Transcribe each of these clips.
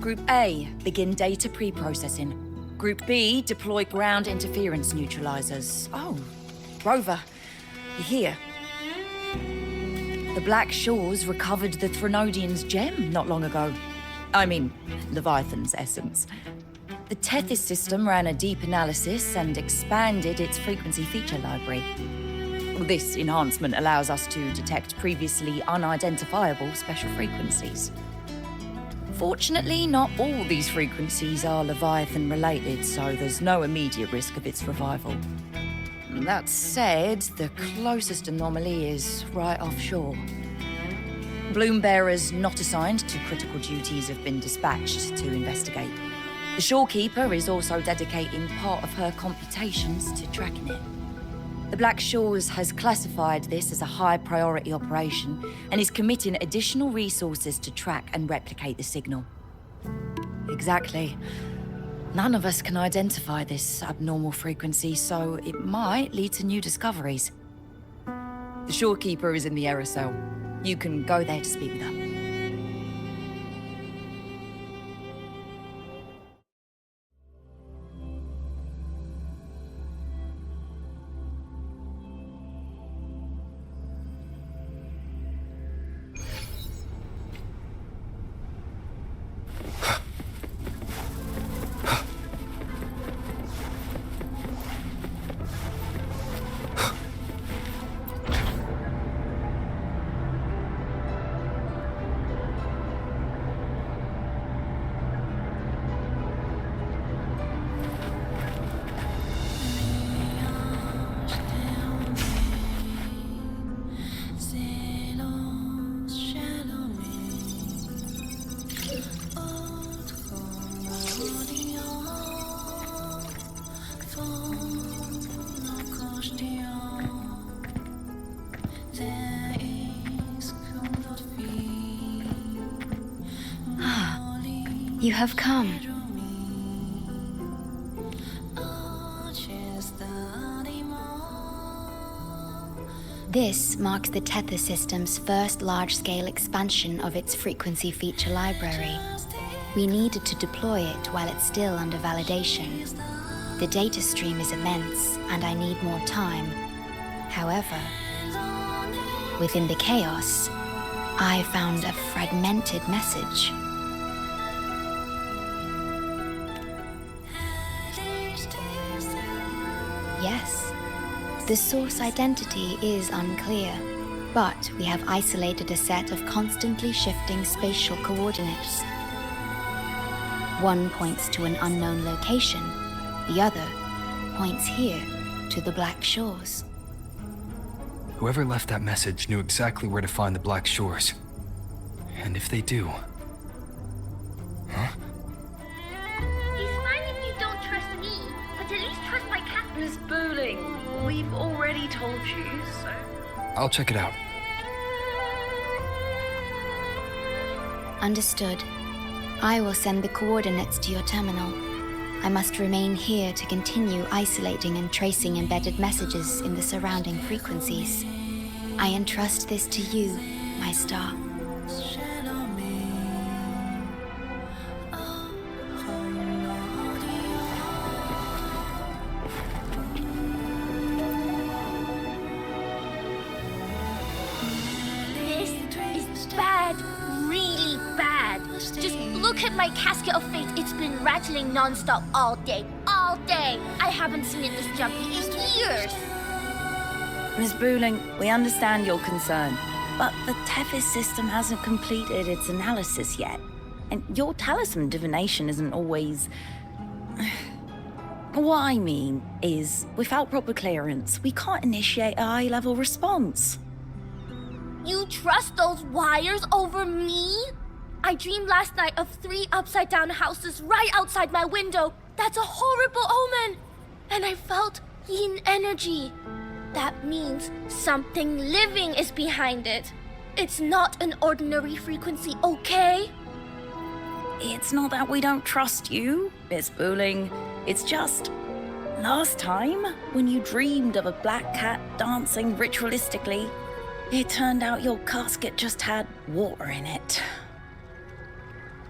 Group A, begin data pre-processing. Group B, deploy ground interference neutralizers. Oh, Rover, you're here. The Black Shores recovered the Threnodian's gem not long ago. I mean, Leviathan's essence. The Tethys system ran a deep analysis and expanded its frequency feature library. This enhancement allows us to detect previously unidentifiable special frequencies. Fortunately, not all these frequencies are Leviathan-related, so there's no immediate risk of its revival. That said, the closest anomaly is right offshore. Bloom bearers not assigned to critical duties have been dispatched to investigate. The Shorekeeper is also dedicating part of her computations to tracking it. The Black Shores has classified this as a high-priority operation and is committing additional resources to track and replicate the signal. Exactly. None of us can identify this abnormal frequency, so it might lead to new discoveries. The Shorekeeper is in the error cell. You can go there to speak with her. You have come. This marks the Tethys system's first large-scale expansion of its frequency feature library. We needed to deploy it while it's still under validation. The data stream is immense, and I need more time. However, within the chaos, I found a fragmented message. Yes, the source identity is unclear, but we have isolated a set of constantly shifting spatial coordinates. One points to an unknown location, the other points here to the Black Shores. Whoever left that message knew exactly where to find the Black Shores. And if they do... Huh? It's fine if you don't trust me, but at least trust my cat. Miss Booling, we've already told you, so... I'll check it out. Understood. I will send the coordinates to your terminal. I must remain here to continue isolating and tracing embedded messages in the surrounding frequencies. I entrust this to you, my star. Look at my casket of fate. It's been rattling non-stop all day. All day. I haven't seen it this jumpy in years. Miss Booling, we understand your concern, but the Tethys system hasn't completed its analysis yet. And your talisman divination isn't always... What I mean is, without proper clearance, we can't initiate a high-level response. You trust those wires over me? I dreamed last night of 3 upside-down houses right outside my window. That's a horrible omen. And I felt yin energy. That means something living is behind it. It's not an ordinary frequency, okay? It's not that we don't trust you, Miss Booling. It's just... last time, when you dreamed of a black cat dancing ritualistically, it turned out your casket just had water in it.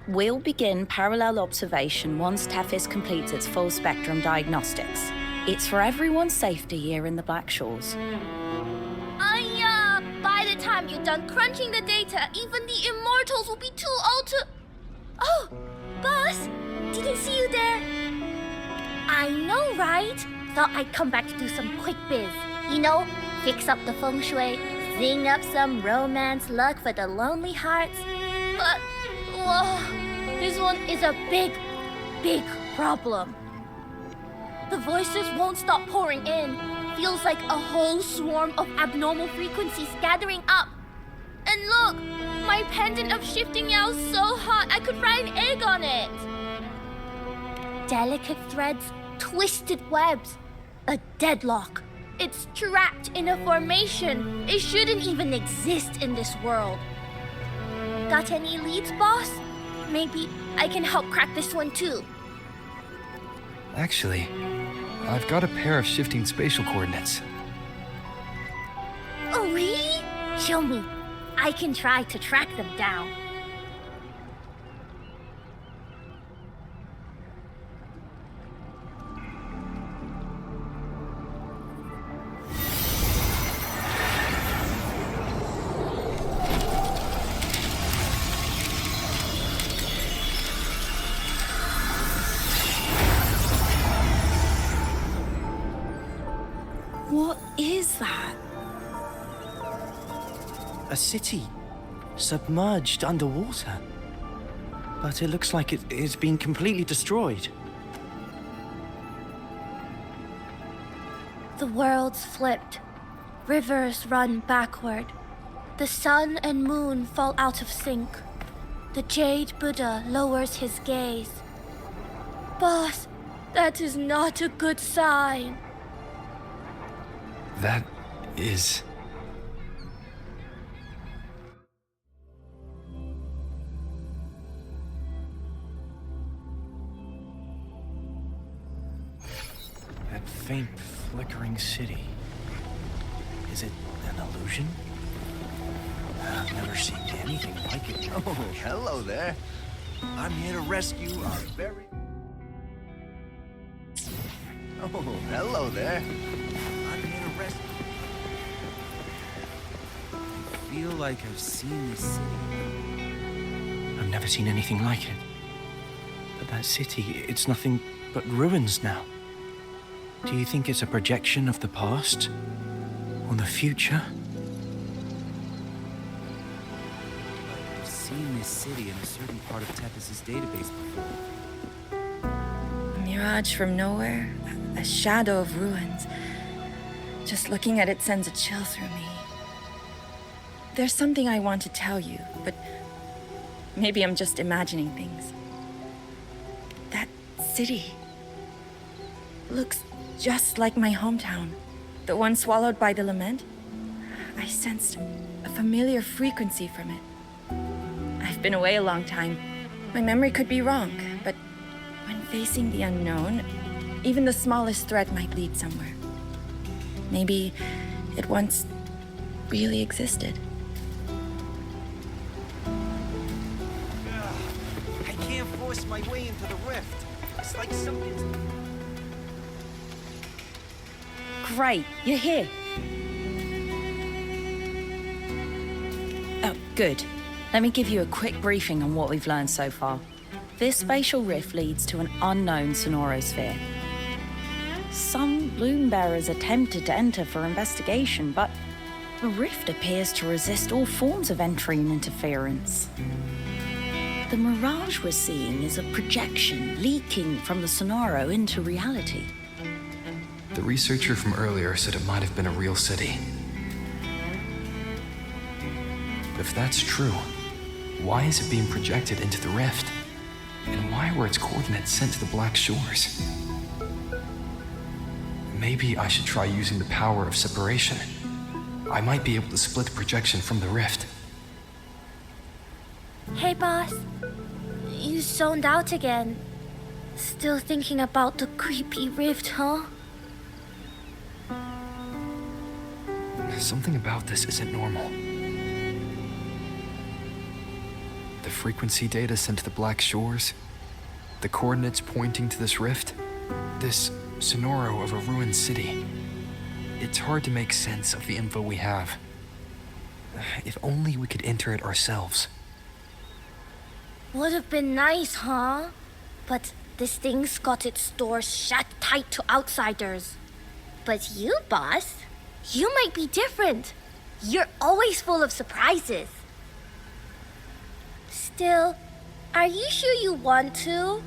We'll begin parallel observation once Tethys completes its full spectrum diagnostics. It's for everyone's safety here in the Black Shores. By the time you're done crunching the data, even the immortals will be too old to... Oh, boss, didn't see you there. I know, right? Thought I'd come back to do some quick biz. You know, fix up the feng shui, sing up some romance luck for the lonely hearts. But, whoa, this one is a big, big problem. The voices won't stop pouring in. Feels like a whole swarm of abnormal frequencies gathering up. And look, my pendant of shifting yow's so hot I could fry an egg on it. Delicate threads, twisted webs, a deadlock. It's trapped in a formation. It shouldn't even exist in this world. Got any leads, boss? Maybe I can help crack this one too. Actually, I've got a pair of shifting spatial coordinates. Oh, really? Show me. I can try to track them down. What is that? A city, submerged underwater. But it looks like it's been completely destroyed. The world's flipped. Rivers run backward. The sun and moon fall out of sync. The Jade Buddha lowers his gaze. Boss, that is not a good sign. That is... That faint, flickering city. Is it an illusion? I've never seen anything like it. Oh, hello there. I'm here to rescue our very... Oh, hello there. I'm here to rescue... I feel like I've seen this city. I've never seen anything like it. But that city, it's nothing but ruins now. Do you think it's a projection of the past? Or the future? I've seen this city in a certain part of Tethys' database before. A mirage from nowhere, a shadow of ruins. Just looking at it sends a chill through me. There's something I want to tell you, but maybe I'm just imagining things. That city looks just like my hometown, the one swallowed by the Lament. I sensed a familiar frequency from it. I've been away a long time. My memory could be wrong, but when facing the unknown, even the smallest thread might lead somewhere. Maybe it once really existed. I can't force my way into the rift. It's like something's... Great, you're here. Oh, good. Let me give you a quick briefing on what we've learned so far. This spatial rift leads to an unknown sonorosphere. Some loom bearers attempted to enter for investigation, but the rift appears to resist all forms of entry and interference. The mirage we're seeing is a projection leaking from the sonoro into reality. The researcher from earlier said it might have been a real city. But if that's true, why is it being projected into the rift? And why were its coordinates sent to the Black Shores? Maybe I should try using the power of separation. I might be able to split the projection from the rift. Hey, boss. You zoned out again. Still thinking about the creepy rift, huh? Something about this isn't normal. The frequency data sent to the Black Shores, the coordinates pointing to this rift, this sonoro of a ruined city. It's hard to make sense of the info we have. If only we could enter it ourselves. Would have been nice, huh? But this thing's got its doors shut tight to outsiders. But you, boss, you might be different. You're always full of surprises. Still, are you sure you want to?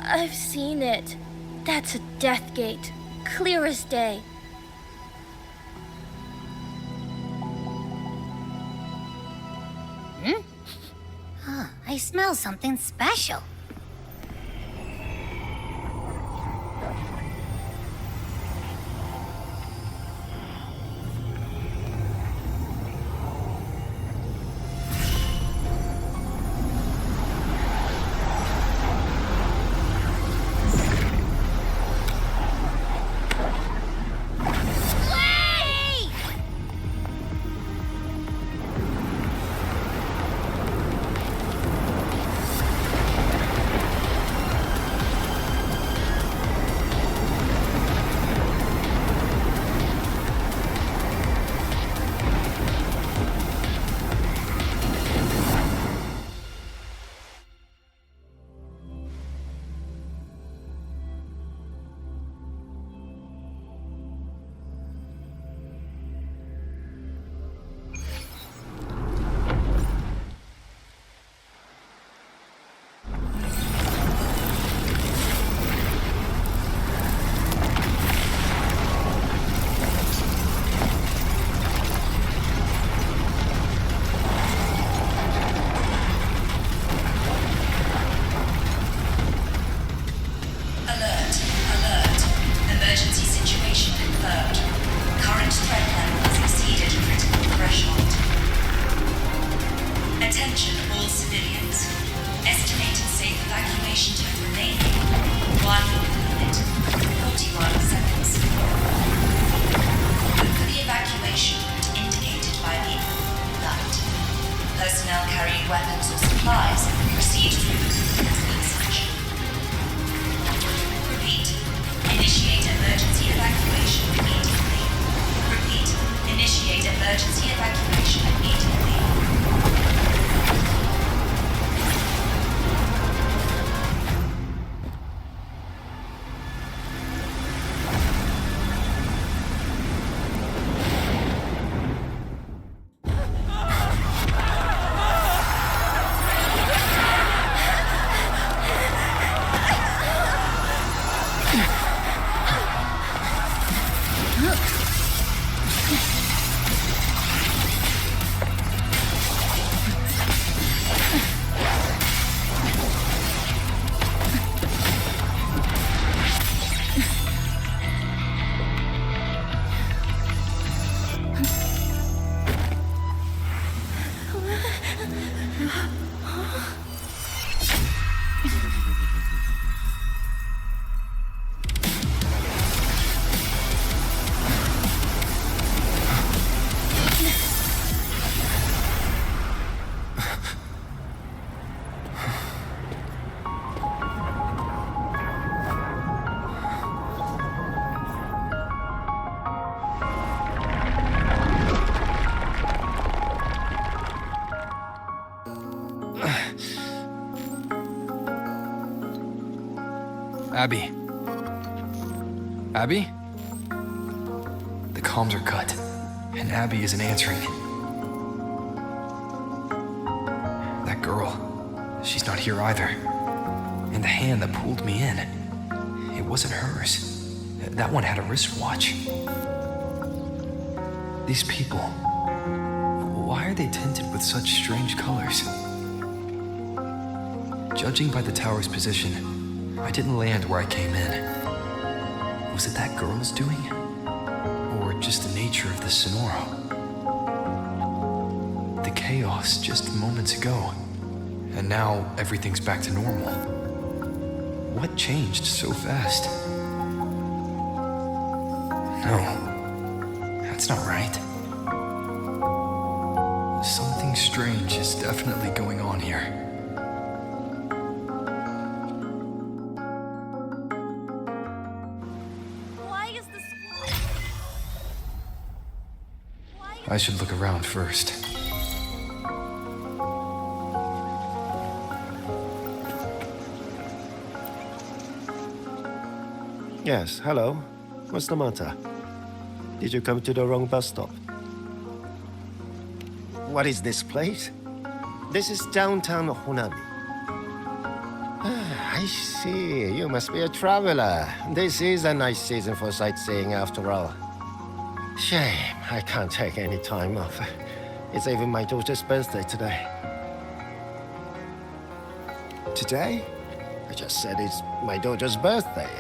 I've seen it. That's a death gate, clear as day. I smell something special. Abby? Abby? The comms are cut, and Abby isn't answering. That girl, she's not here either. And the hand that pulled me in, it wasn't hers. That one had a wristwatch. These people, why are they tinted with such strange colors? Judging by the tower's position, I didn't land where I came in. Was it that girl's doing? Or just the nature of the sonoro? The chaos just moments ago, and now everything's back to normal. What changed so fast? No, that's not right. Something strange is definitely going on here. I should look around first. Yes, hello. What's the matter? Did you come to the wrong bus stop? What is this place? This is downtown Honami. I see. You must be a traveler. This is a nice season for sightseeing after all. Shame, I can't take any time off. It's even my daughter's birthday today. Today? I just said it's my daughter's birthday.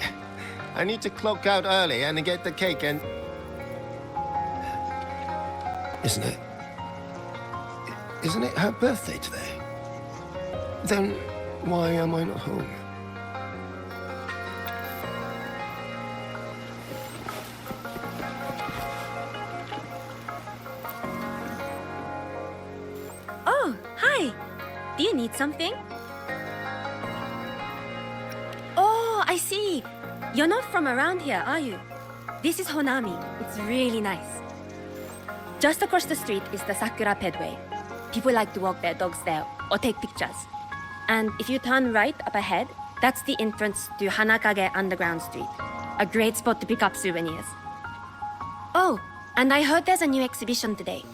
I need to clock out early and get the cake and... Isn't it her birthday today? Then why am I not home? Oh, hi. Do you need something? Oh, I see. You're not from around here, are you? This is Honami. It's really nice. Just across the street is the Sakura Pedway. People like to walk their dogs there or take pictures. And if you turn right up ahead, that's the entrance to Hanakage Underground Street. A great spot to pick up souvenirs. Oh, and I heard there's a new exhibition today.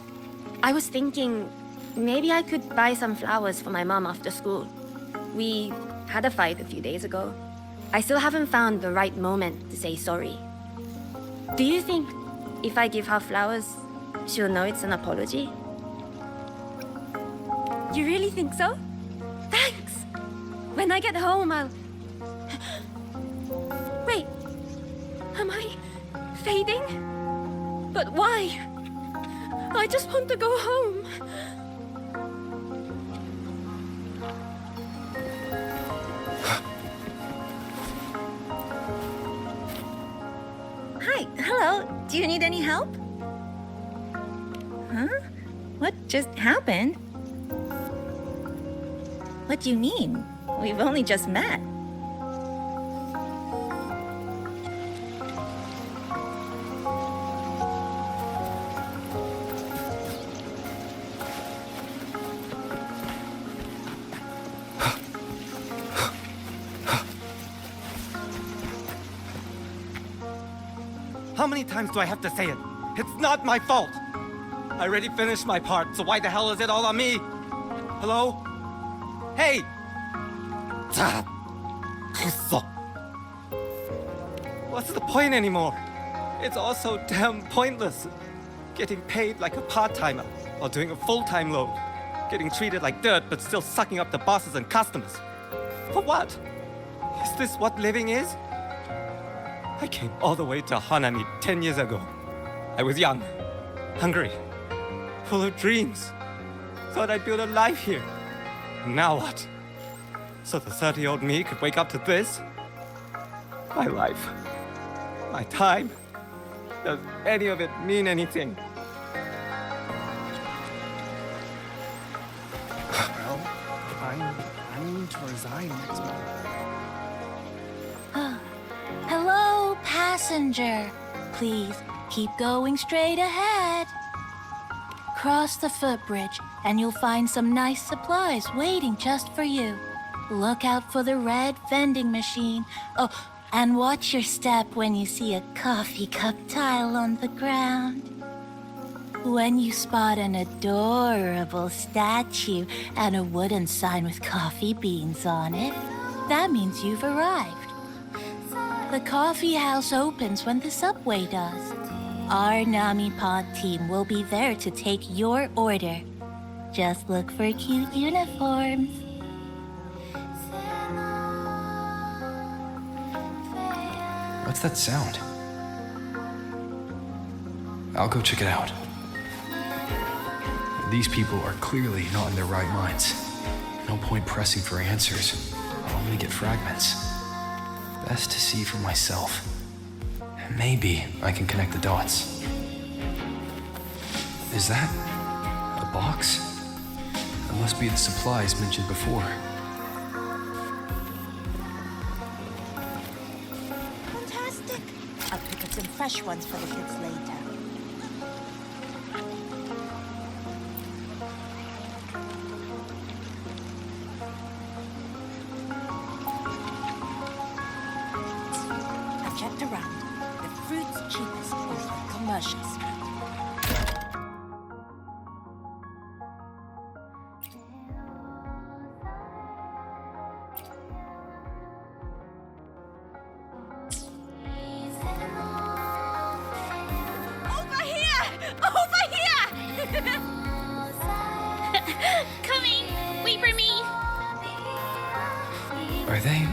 I was thinking maybe I could buy some flowers for my mom after school. We had a fight a few days ago. I still haven't found the right moment to say sorry. Do you think if I give her flowers, she'll know it's an apology? You really think so? Thanks! When I get home, I'll... Wait, am I fading? But why? I just want to go home. Hi, hello. Do you need any help? Huh? What just happened? What do you mean? We've only just met. How many times do I have to say it? It's not my fault! I already finished my part, so why the hell is it all on me? Hello? Hey! What's the point anymore? It's all so damn pointless. Getting paid like a part-timer, while doing a full-time load. Getting treated like dirt, but still sucking up the bosses and customers. For what? Is this what living is? I came all the way to Honami 10 years ago. I was young, hungry, full of dreams. Thought I'd build a life here. Now what? So the 30-year-old me could wake up to this? My life, my time, does any of it mean anything? Well, I'm to resign next month. Hello, passenger. Please keep going straight ahead. Cross the footbridge, and you'll find some nice supplies waiting just for you. Look out for the red vending machine. Oh, and watch your step when you see a coffee cup tile on the ground. When you spot an adorable statue and a wooden sign with coffee beans on it, that means you've arrived. The coffee house opens when the subway does. Our Namipon team will be there to take your order. Just look for cute uniforms. What's that sound? I'll go check it out. These people are clearly not in their right minds. No point pressing for answers. I'll only get fragments. Best to see for myself. Maybe I can connect the dots. Is that a box? That must be the supplies mentioned before. Fantastic. I'll pick up some fresh ones for the kids later. kept around, the fruit's cheapest off the commercial street. Over here! Over here! Coming! Wait for me! Are they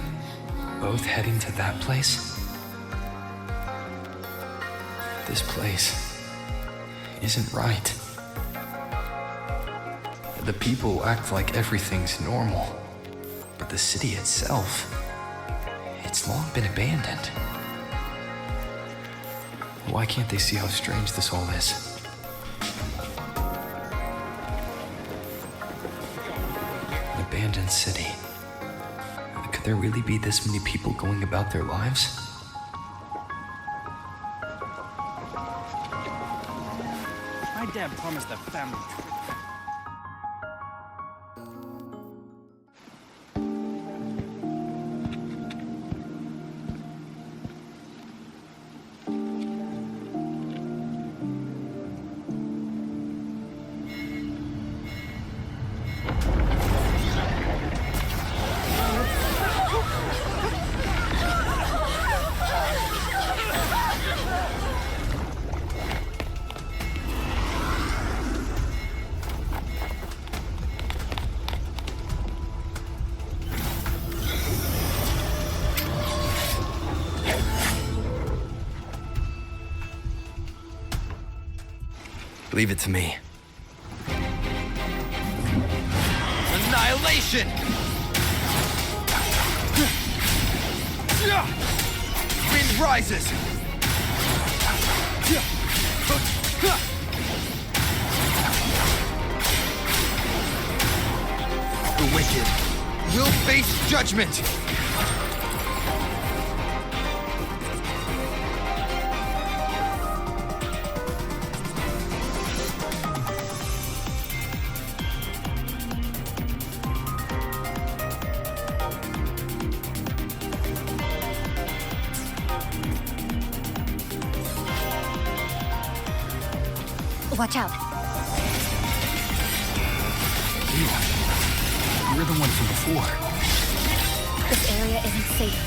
both heading to that place? This place isn't right. The people act like everything's normal, but the city itself, it's long been abandoned. Why can't they see how strange this all is? An abandoned city. Could there really be this many people going about their lives? My dad promised a family trip. Leave it to me. Annihilation! Wind rises! The wicked will face judgment! Watch out. You're the one from before. This area isn't safe.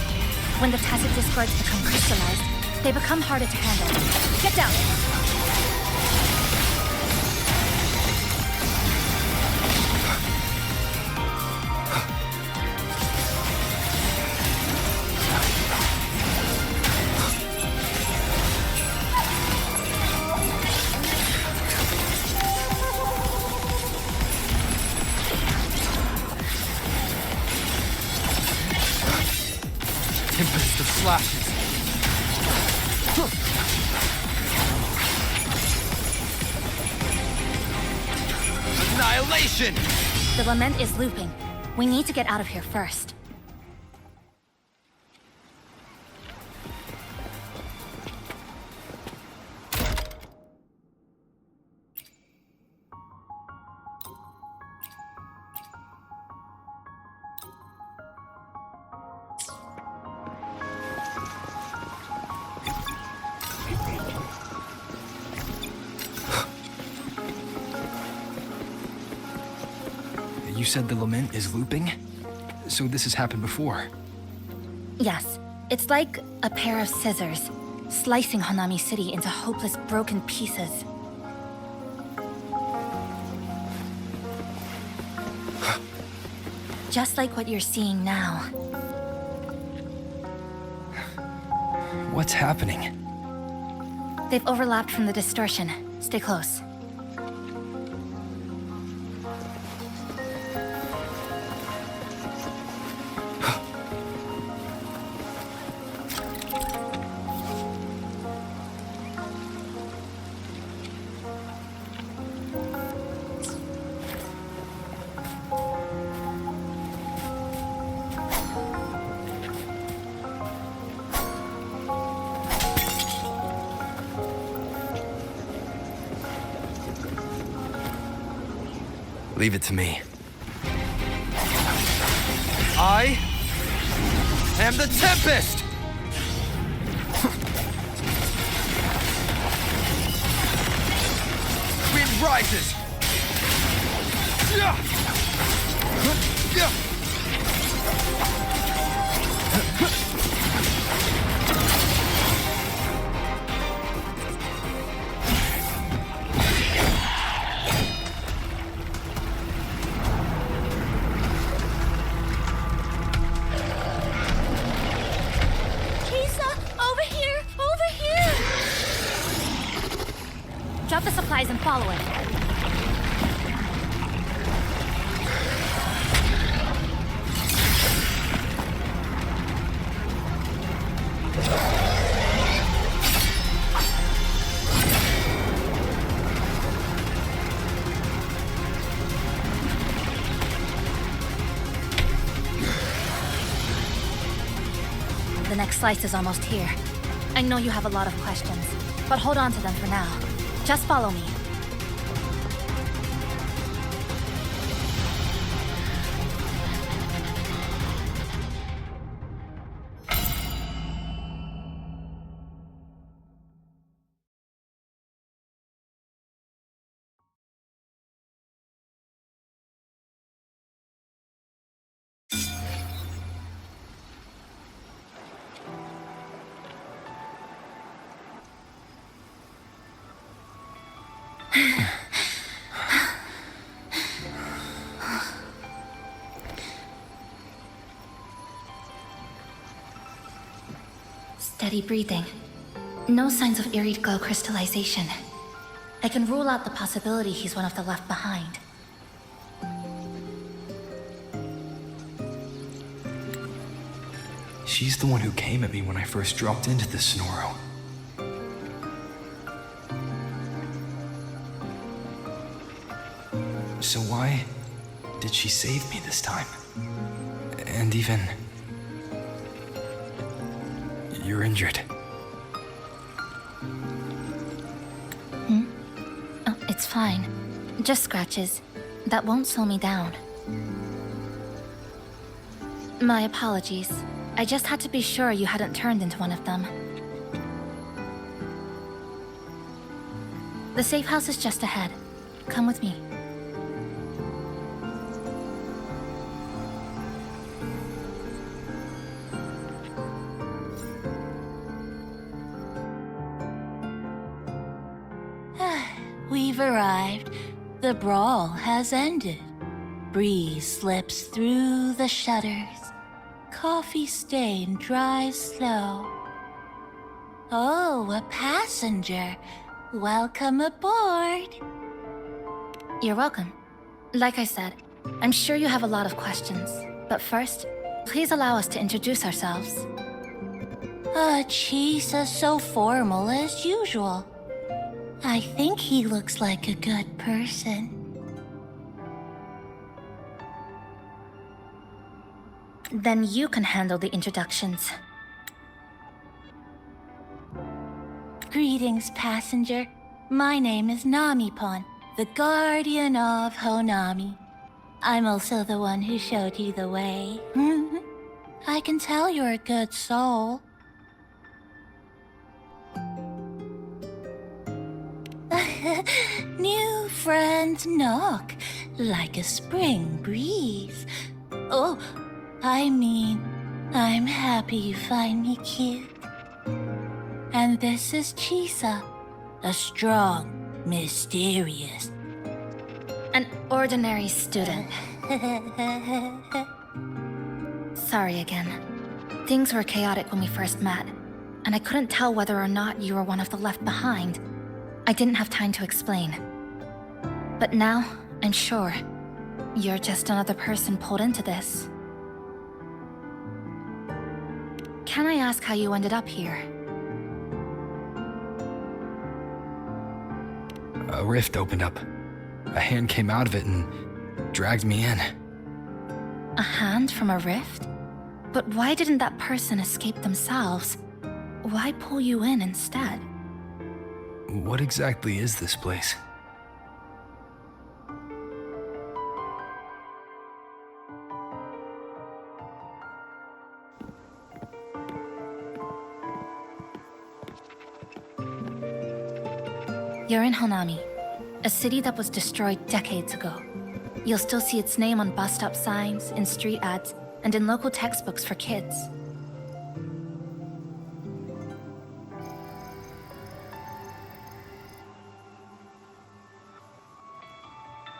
When the tacit discords become crystallized, they become harder to handle. Get down! Tempest of slashes. Annihilation! The Lament is looping. We need to get out of here first. You said the Lament is looping? So this has happened before? Yes, it's like a pair of scissors, slicing Honami City into hopeless broken pieces. Just like what you're seeing now. What's happening? They've overlapped from the distortion. Stay close. Leave it to me. I am the Tempest! rises! Chisa, over here! Over here! Drop the supplies and follow it. The next slice is almost here. I know you have a lot of questions, but hold on to them for now. Just follow me. Steady breathing. No signs of Irideglow crystallization. I can rule out the possibility he's one of the left behind. She's the one who came at me when I first dropped into the Sonoro. So why did she save me this time? And even... You're injured. Oh, it's fine. Just scratches. That won't slow me down. My apologies. I just had to be sure you hadn't turned into one of them. The safe house is just ahead. Come with me. We've arrived. The brawl has ended. Breeze slips through the shutters. Coffee stain dries slow. Oh, a passenger. Welcome aboard. You're welcome. Like I said, I'm sure you have a lot of questions. But first, please allow us to introduce ourselves. Chisa so formal as usual. I think he looks like a good person. Then you can handle the introductions. Greetings, passenger. My name is Namipon, the guardian of Honami. I'm also the one who showed you the way. I can tell you're a good soul. New friends knock like a spring breeze. Oh, I mean, I'm happy you find me cute. And this is Chisa, a strong, mysterious... An ordinary student. Sorry again. Things were chaotic when we first met, and I couldn't tell whether or not you were one of the left behind. I didn't have time to explain. But now, I'm sure. You're just another person pulled into this. Can I ask how you ended up here? A rift opened up. A hand came out of it and dragged me in. A hand from a rift? But why didn't that person escape themselves? Why pull you in instead? What exactly is this place? You're in Honami. A city that was destroyed decades ago. You'll still see its name on bus stop signs, in street ads, and in local textbooks for kids.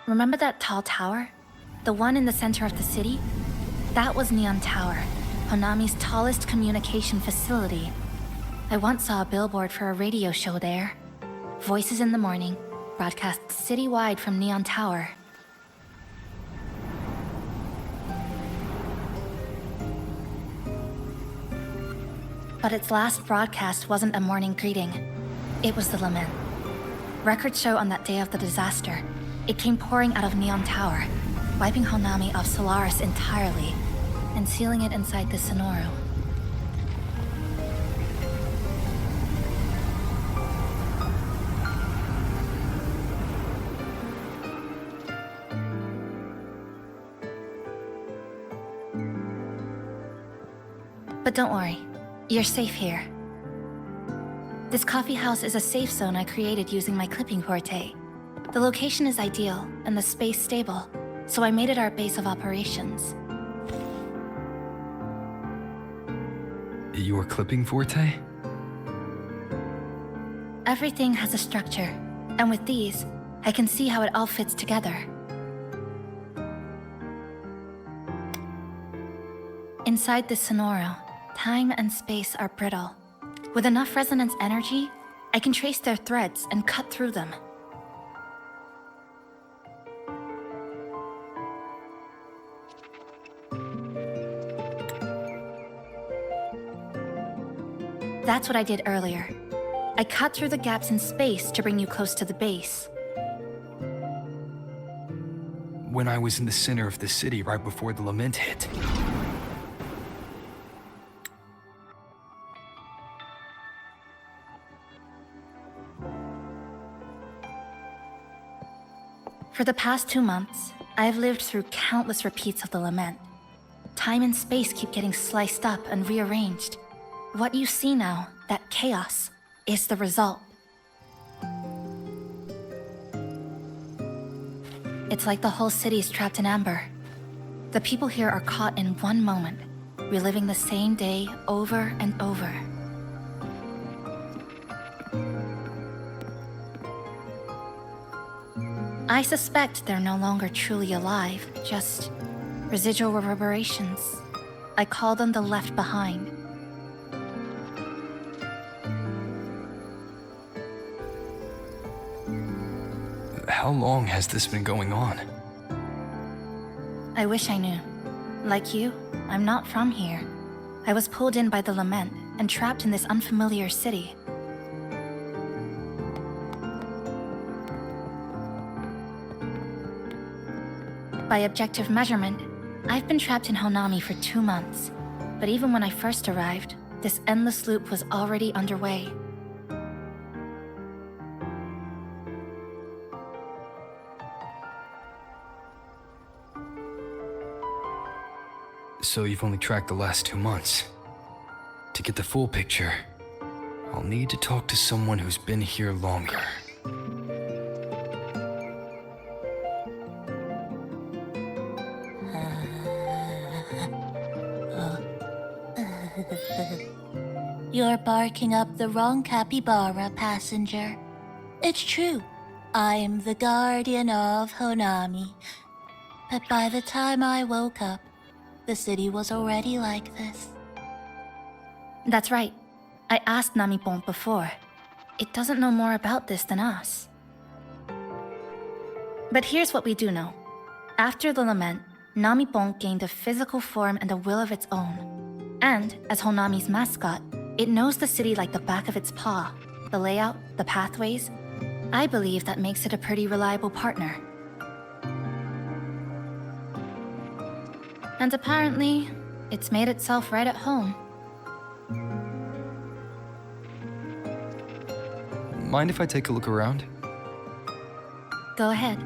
Remember that tall tower? The one in the center of the city? That was Neon Tower, Honami's tallest communication facility. I once saw a billboard for a radio show there. Voices in the Morning, broadcast citywide from Neon Tower. But its last broadcast wasn't a morning greeting. It was the Lament. Records show on that day of the disaster, it came pouring out of Neon Tower, wiping Honami off Solaris entirely, and sealing it inside the Sonoro. But don't worry, you're safe here. This coffee house is a safe zone I created using my clipping forte. The location is ideal and the space stable, so I made it our base of operations. Your clipping forte? Everything has a structure, and with these, I can see how it all fits together. Inside this Sonoro, time and space are brittle. With enough resonance energy, I can trace their threads and cut through them. That's what I did earlier. I cut through the gaps in space to bring you close to the base. When I was in the center of the city right before the Lament hit. For the past 2 months, I've lived through countless repeats of the Lament. Time and space keep getting sliced up and rearranged. What you see now, that chaos, is the result. It's like the whole city's trapped in amber. The people here are caught in one moment, reliving the same day over and over. I suspect they're no longer truly alive, just residual reverberations. I call them the left behind. How long has this been going on? I wish I knew. Like you, I'm not from here. I was pulled in by the Lament and trapped in this unfamiliar city. By objective measurement, I've been trapped in Honami for 2 months. But even when I first arrived, this endless loop was already underway. So you've only tracked the last 2 months. To get the full picture, I'll need to talk to someone who's been here longer. You're barking up the wrong capybara, passenger. It's true. I'm the guardian of Honami. But by the time I woke up, the city was already like this. That's right. I asked Namipon before. It doesn't know more about this than us. But here's what we do know. After the Lament, Namipon gained a physical form and a will of its own. And, as Honami's mascot, it knows the city like the back of its paw. The layout, the pathways. I believe that makes it a pretty reliable partner. And apparently, it's made itself right at home. Mind if I take a look around? Go ahead.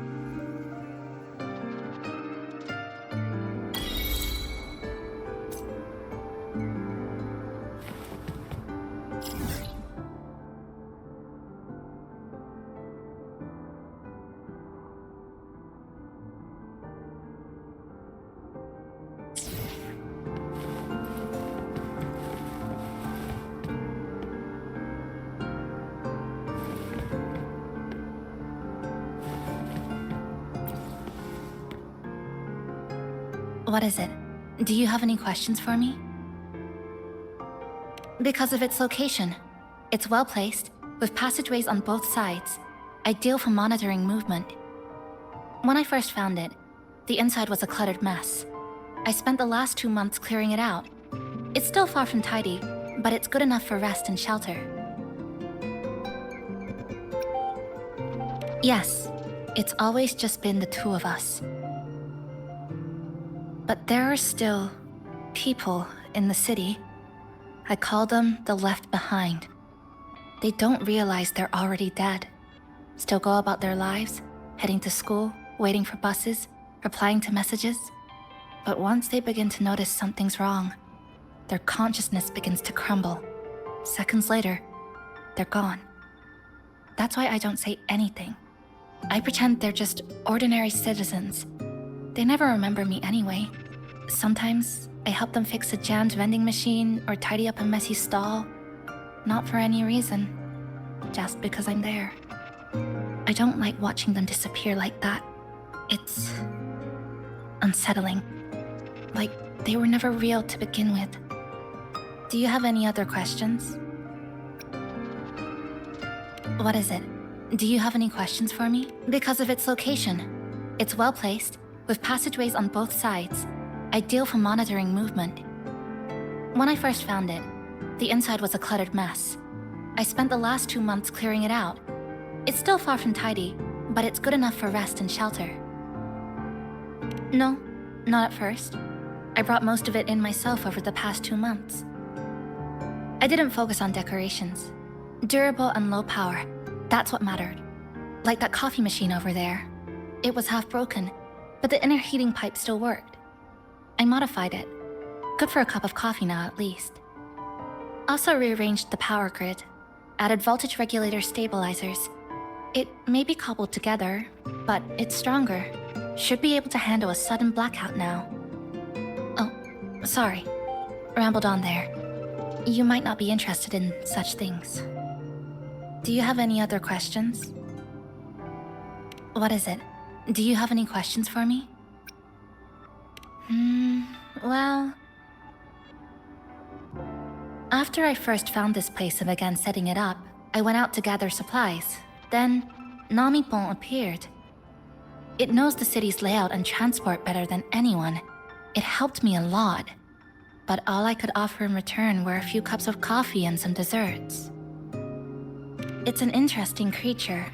What is it? Do you have any questions for me? Because of its location. It's well placed, with passageways on both sides, ideal for monitoring movement. When I first found it, the inside was a cluttered mess. I spent the last 2 months clearing it out. It's still far from tidy, but it's good enough for rest and shelter. Yes, it's always just been the two of us. But there are still people in the city. I call them the left behind. They don't realize they're already dead. Still go about their lives, heading to school, waiting for buses, replying to messages. But once they begin to notice something's wrong, their consciousness begins to crumble. Seconds later, they're gone. That's why I don't say anything. I pretend they're just ordinary citizens. They never remember me anyway. Sometimes I help them fix a jammed vending machine or tidy up a messy stall. Not for any reason, just because I'm there. I don't like watching them disappear like that. It's unsettling. Like they were never real to begin with. Do you have any other questions? What is it? Do you have any questions for me? Because of its location. It's well placed, with passageways on both sides, ideal for monitoring movement. When I first found it, the inside was a cluttered mess. I spent the last 2 months clearing it out. It's still far from tidy, but it's good enough for rest and shelter. No, not at first. I brought most of it in myself over the past 2 months. I didn't focus on decorations. Durable and low power, that's what mattered. Like that coffee machine over there. It was half broken, but the inner heating pipe still worked. I modified it. Good for a cup of coffee now at least. Also rearranged the power grid, added voltage regulator stabilizers. It may be cobbled together, but it's stronger. Should be able to handle a sudden blackout now. Oh, sorry. Rambled on there. You might not be interested in such things. Do you have any other questions? What is it? Do you have any questions for me? Well... After I first found this place and began setting it up, I went out to gather supplies. Then, Namipon appeared. It knows the city's layout and transport better than anyone. It helped me a lot. But all I could offer in return were a few cups of coffee and some desserts. It's an interesting creature.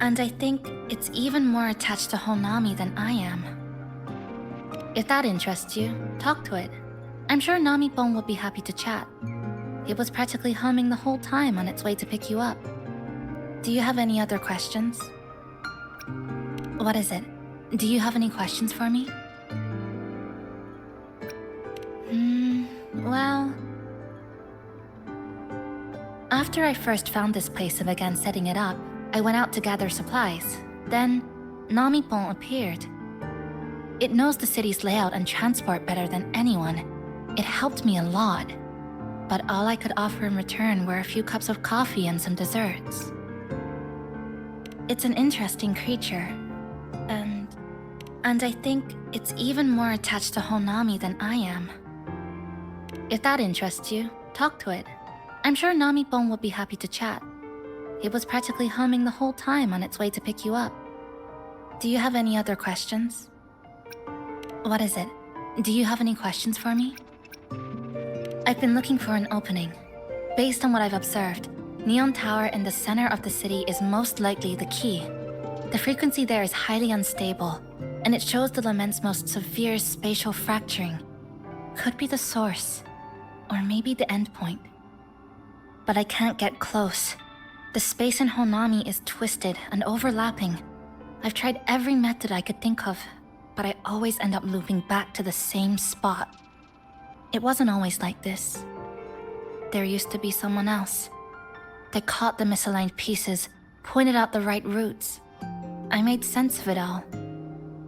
And I think it's even more attached to Honami than I am. If that interests you, talk to it. I'm sure Namipon will be happy to chat. It was practically humming the whole time on its way to pick you up. Do you have any other questions? What is it? Do you have any questions for me? Well... After I first found this place and began setting it up, I went out to gather supplies. Then, Namipon appeared. It knows the city's layout and transport better than anyone. It helped me a lot. But all I could offer in return were a few cups of coffee and some desserts. It's an interesting creature. And I think it's even more attached to Honami than I am. If that interests you, talk to it. I'm sure Namipon will be happy to chat. It was practically humming the whole time on its way to pick you up. Do you have any other questions? What is it? Do you have any questions for me? I've been looking for an opening. Based on what I've observed, Neon Tower in the center of the city is most likely the key. The frequency there is highly unstable, and it shows the Lament's most severe spatial fracturing. Could be the source, or maybe the endpoint. But I can't get close. The space in Honami is twisted and overlapping. I've tried every method I could think of, but I always end up looping back to the same spot. It wasn't always like this. There used to be someone else. They caught the misaligned pieces, pointed out the right routes. I made sense of it all,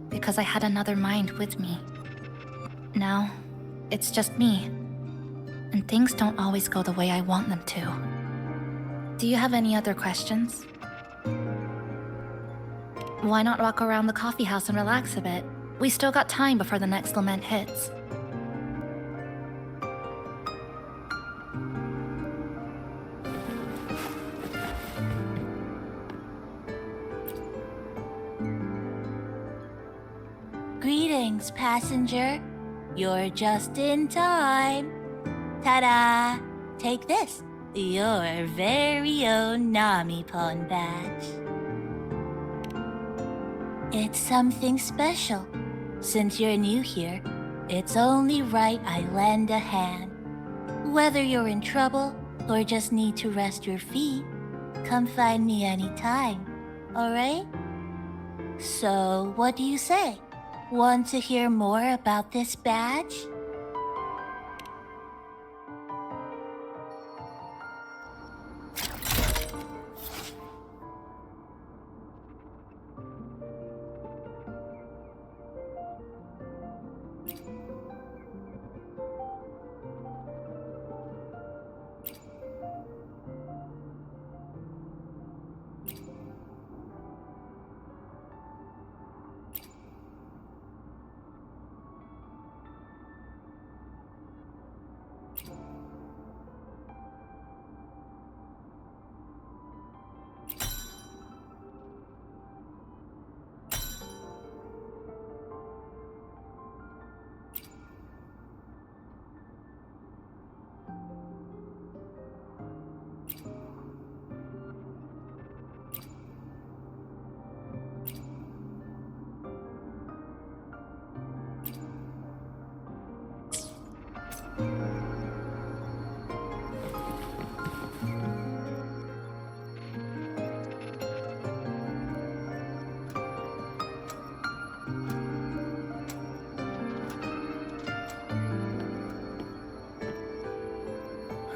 because I had another mind with me. Now, it's just me, and things don't always go the way I want them to. Do you have any other questions? Why not walk around the coffee house and relax a bit? We still got time before the next Lament hits. Greetings, passenger. You're just in time. Ta-da! Take this, your very own Namipon badge. It's something special. Since you're new here, it's only right I lend a hand. Whether you're in trouble or just need to rest your feet, come find me anytime, alright? So, what do you say? Want to hear more about this badge?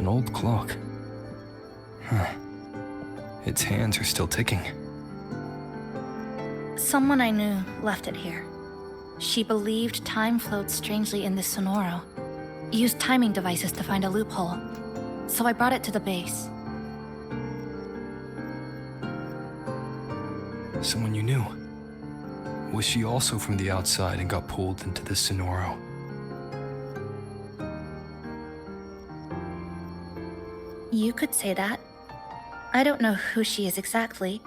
An old clock. Huh. Its hands are still ticking. Someone I knew left it here. She believed time flowed strangely in this Sonoro. Used timing devices to find a loophole. So I brought it to the base. Someone you knew. Was she also from the outside and got pulled into this Sonoro? You could say that. I don't know who she is exactly,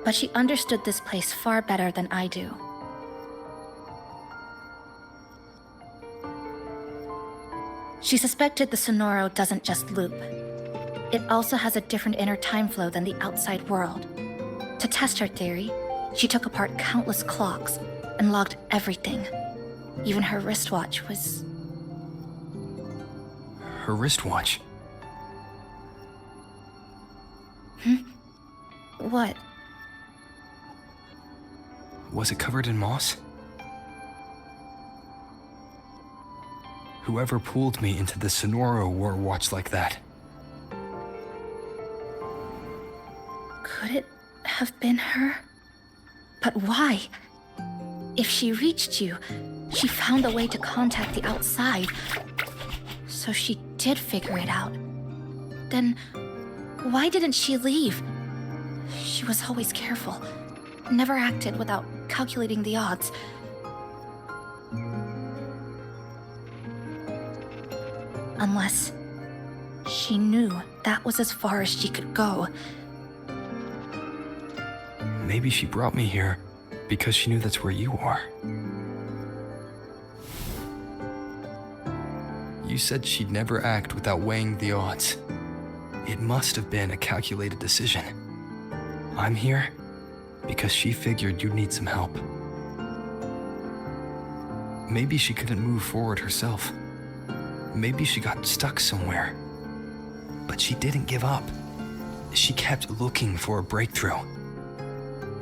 but she understood this place far better than I do. She suspected the Sonoro doesn't just loop. It also has a different inner time flow than the outside world. To test her theory, she took apart countless clocks and logged everything. Even her wristwatch was... Her wristwatch? What? Was it covered in moss? Whoever pulled me into the Sonoro wore a watch like that. Could it have been her? But why? If she reached you, she found a way to contact the outside. So she did figure it out. Then why didn't she leave? She was always careful. Never acted without calculating the odds. Unless she knew that was as far as she could go. Maybe she brought me here because she knew that's where you are. You said she'd never act without weighing the odds. It must have been a calculated decision. I'm here because she figured you'd need some help. Maybe she couldn't move forward herself. Maybe she got stuck somewhere. But she didn't give up. She kept looking for a breakthrough.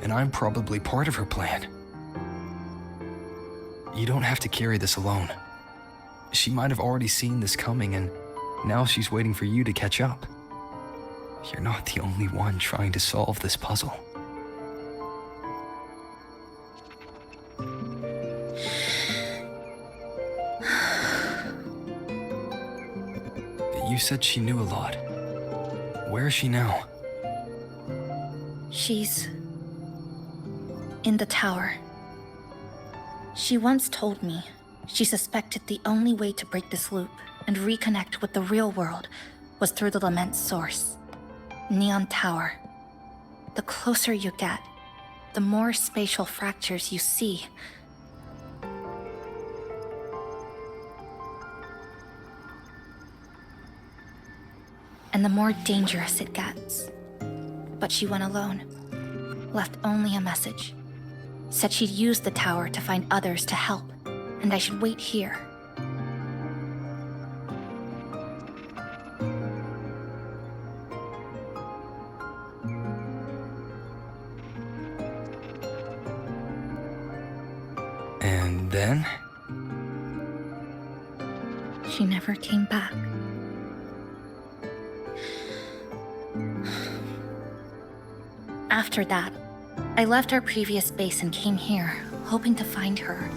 And I'm probably part of her plan. You don't have to carry this alone. She might have already seen this coming, and now she's waiting for you to catch up. You're not the only one trying to solve this puzzle. You said she knew a lot. Where is she now? She's In the tower. She once told me she suspected the only way to break this loop and reconnect with the real world was through the Lament source. Neon Tower. The closer you get, the more spatial fractures you see. And the more dangerous it gets. But she went alone. Left only a message. Said she'd use the tower to find others to help, and I should wait here. And then? She never came back. After that, I left our previous base and came here, hoping to find her.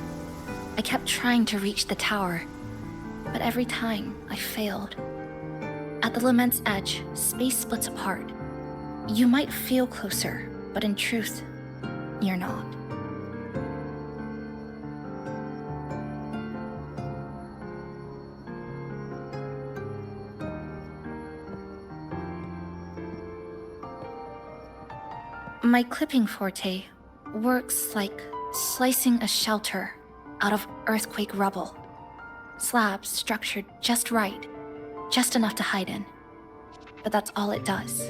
I kept trying to reach the tower, but every time I failed. At the Lament's edge, space splits apart. You might feel closer, but in truth, you're not. My clipping forte works like slicing a shelter out of earthquake rubble. Slabs structured just right, just enough to hide in. But that's all it does.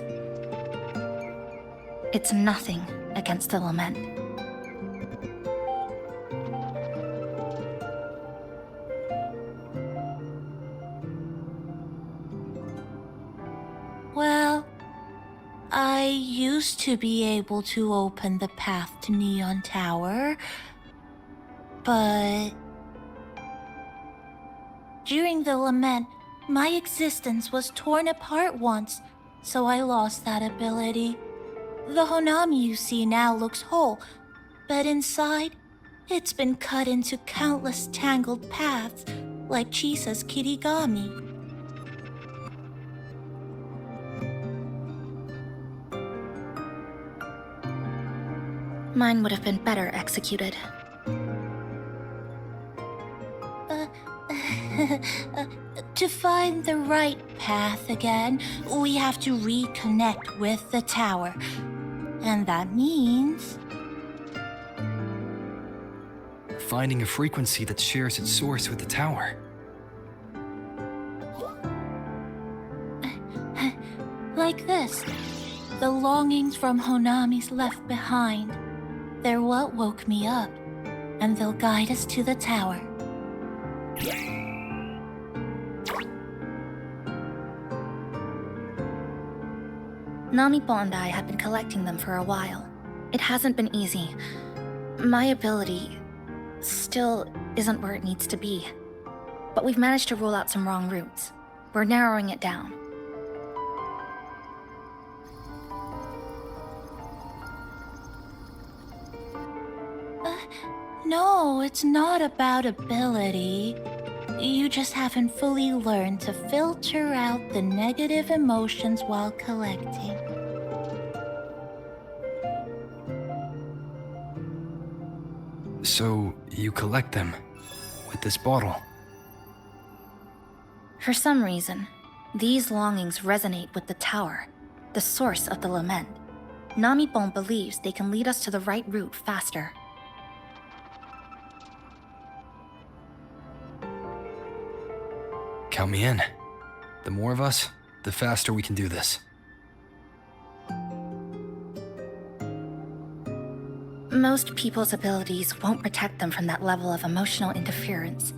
It's nothing against the Lament. Well, I used to be able to open the path to Neon Tower, but during the Lament, my existence was torn apart once, so I lost that ability. The Honami you see now looks whole, but inside, it's been cut into countless tangled paths, like Chisa's Kirigami. Mine would have been better executed. To find the right path again, we have to reconnect with the tower. And that means... Finding a frequency that shares its source with the tower. Like this. The longings from Honami's left behind. They're what woke me up, and they'll guide us to the tower. Namipon and I have been collecting them for a while. It hasn't been easy. My ability still isn't where it needs to be. But we've managed to rule out some wrong routes. We're narrowing it down. No, it's not about ability. You just haven't fully learned to filter out the negative emotions while collecting. So, you collect them with this bottle. For some reason, these longings resonate with the tower, the source of the Lament. Namipon believes they can lead us to the right route faster. Count me in. The more of us, the faster we can do this. Most people's abilities won't protect them from that level of emotional interference.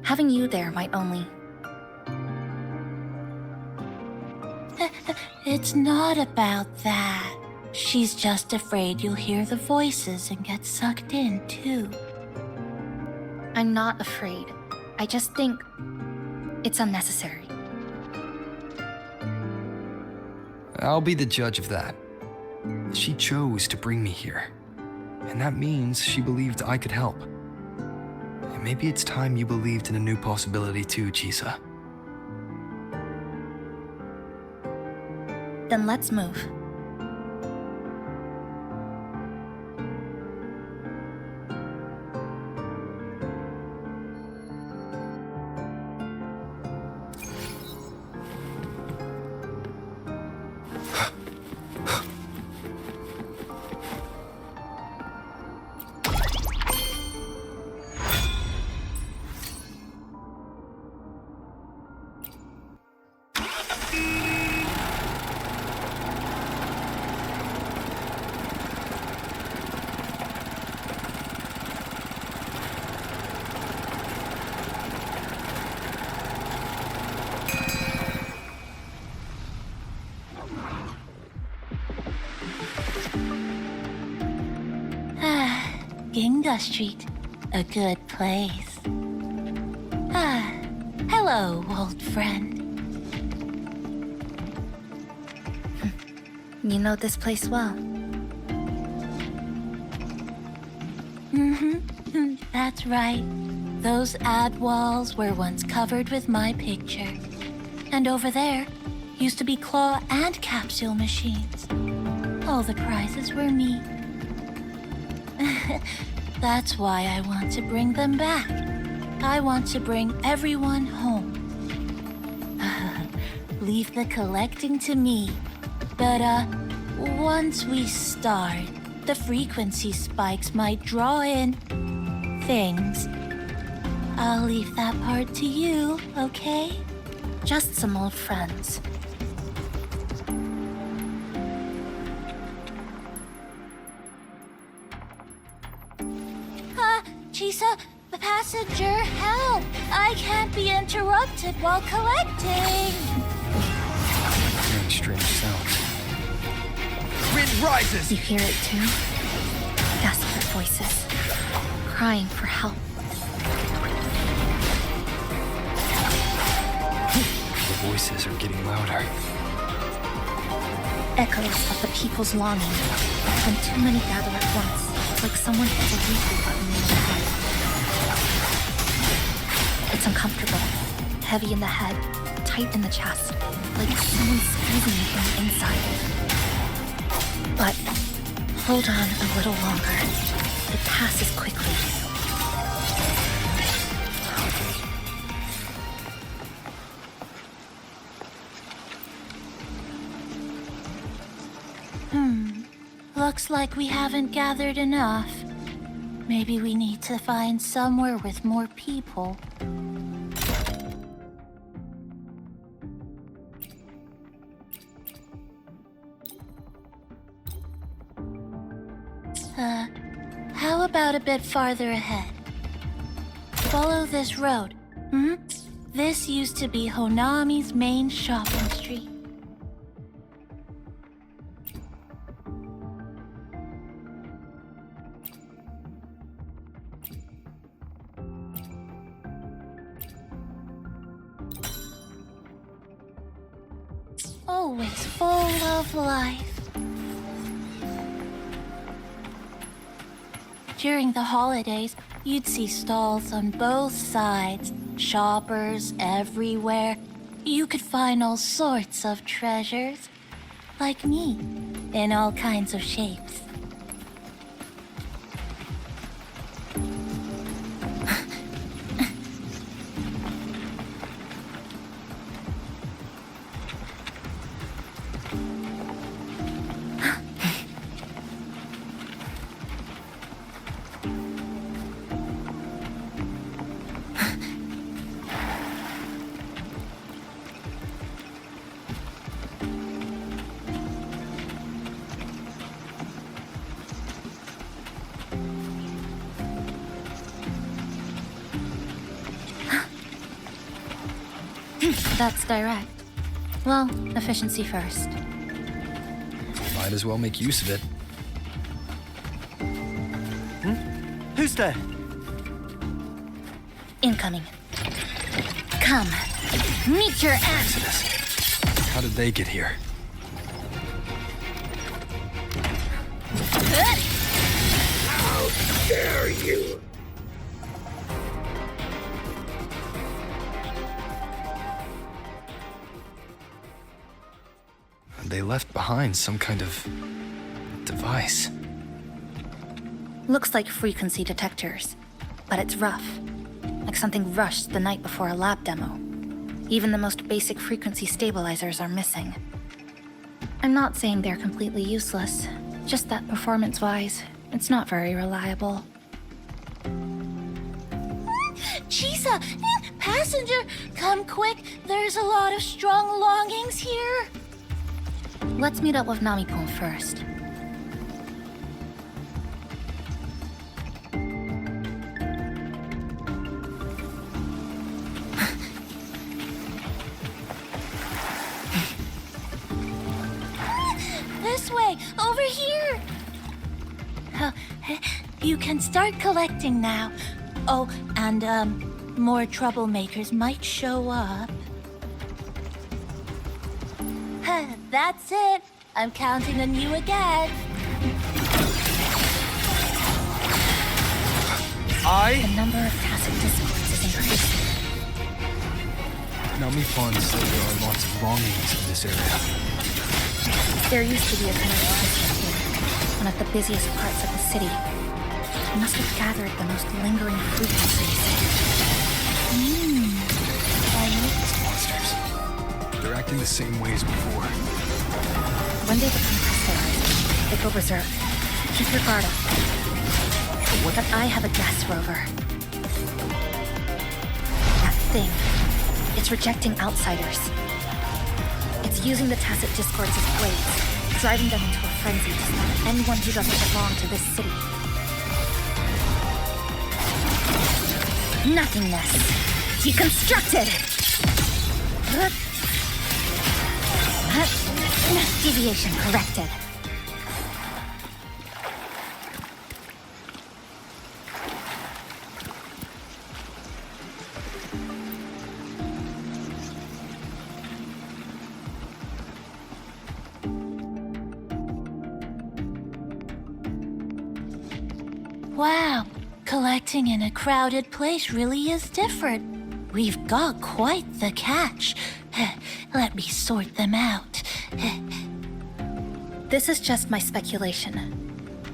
Having you there might only... It's not about that. She's just afraid you'll hear the voices and get sucked in, too. I'm not afraid. I just think it's unnecessary. I'll be the judge of that. She chose to bring me here. And that means she believed I could help. And maybe it's time you believed in a new possibility too, Chisa. Then let's move. Ginga Street. A good place. Ah, hello, old friend. You know this place well. That's right. Those ad walls were once covered with my picture. And over there used to be claw and capsule machines. All the prizes were me. That's why I want to bring them back. I want to bring everyone home. Leave the collecting to me. But, once we start, the frequency spikes might draw in things. I'll leave that part to you, okay? Just some old friends. Chisa, the passenger, help! I can't be interrupted while collecting! Hearing strange sounds. Wind rises! You hear it too? Desperate voices, crying for help. The voices are getting louder. Echoes of the people's longing. When too many gather at once, like someone hits a replay button in their head. It's uncomfortable, heavy in the head, tight in the chest, like someone squeezing you from the inside. But hold on a little longer. It passes quickly. Looks like we haven't gathered enough. Maybe we need to find somewhere with more people. How about a bit farther ahead? Follow this road. This used to be Honami's main shopping street. Always full of life. During the holidays, you'd see stalls on both sides, shoppers everywhere. You could find all sorts of treasures, like me, in all kinds of shapes. That's direct. Well, efficiency first. Might as well make use of it. Who's there? Incoming. Come. Meet your end. Fractsidus. How did they get here? How dare you! They left behind some kind of device. Looks like frequency detectors, but it's rough. Like something rushed the night before a lab demo. Even the most basic frequency stabilizers are missing. I'm not saying they're completely useless, just that performance-wise, it's not very reliable. Chisa! Passenger! Come quick! There's a lot of strong longings here! Let's meet up with Namipon first. This way! Over here! You can start collecting now. Oh, and, more troublemakers might show up. That's it. I'm counting on you again. The number of tacit discords is increasing. Namipon said there are lots of longings in this area. There used to be a commercial district here, one of the busiest parts of the city. It must have gathered the most lingering frequencies. Monsters. They're acting the same way as before. When they become crystallized, they go berserk. Keep your guard up. But I have a gas rover. That thing. It's rejecting outsiders. It's using the tacit discords as blades, driving them into a frenzy to stop anyone who doesn't belong to this city. Nothingness. Deconstructed! Deviation corrected. Wow, collecting in a crowded place really is different. We've got quite the catch. Let me sort them out. This is just my speculation,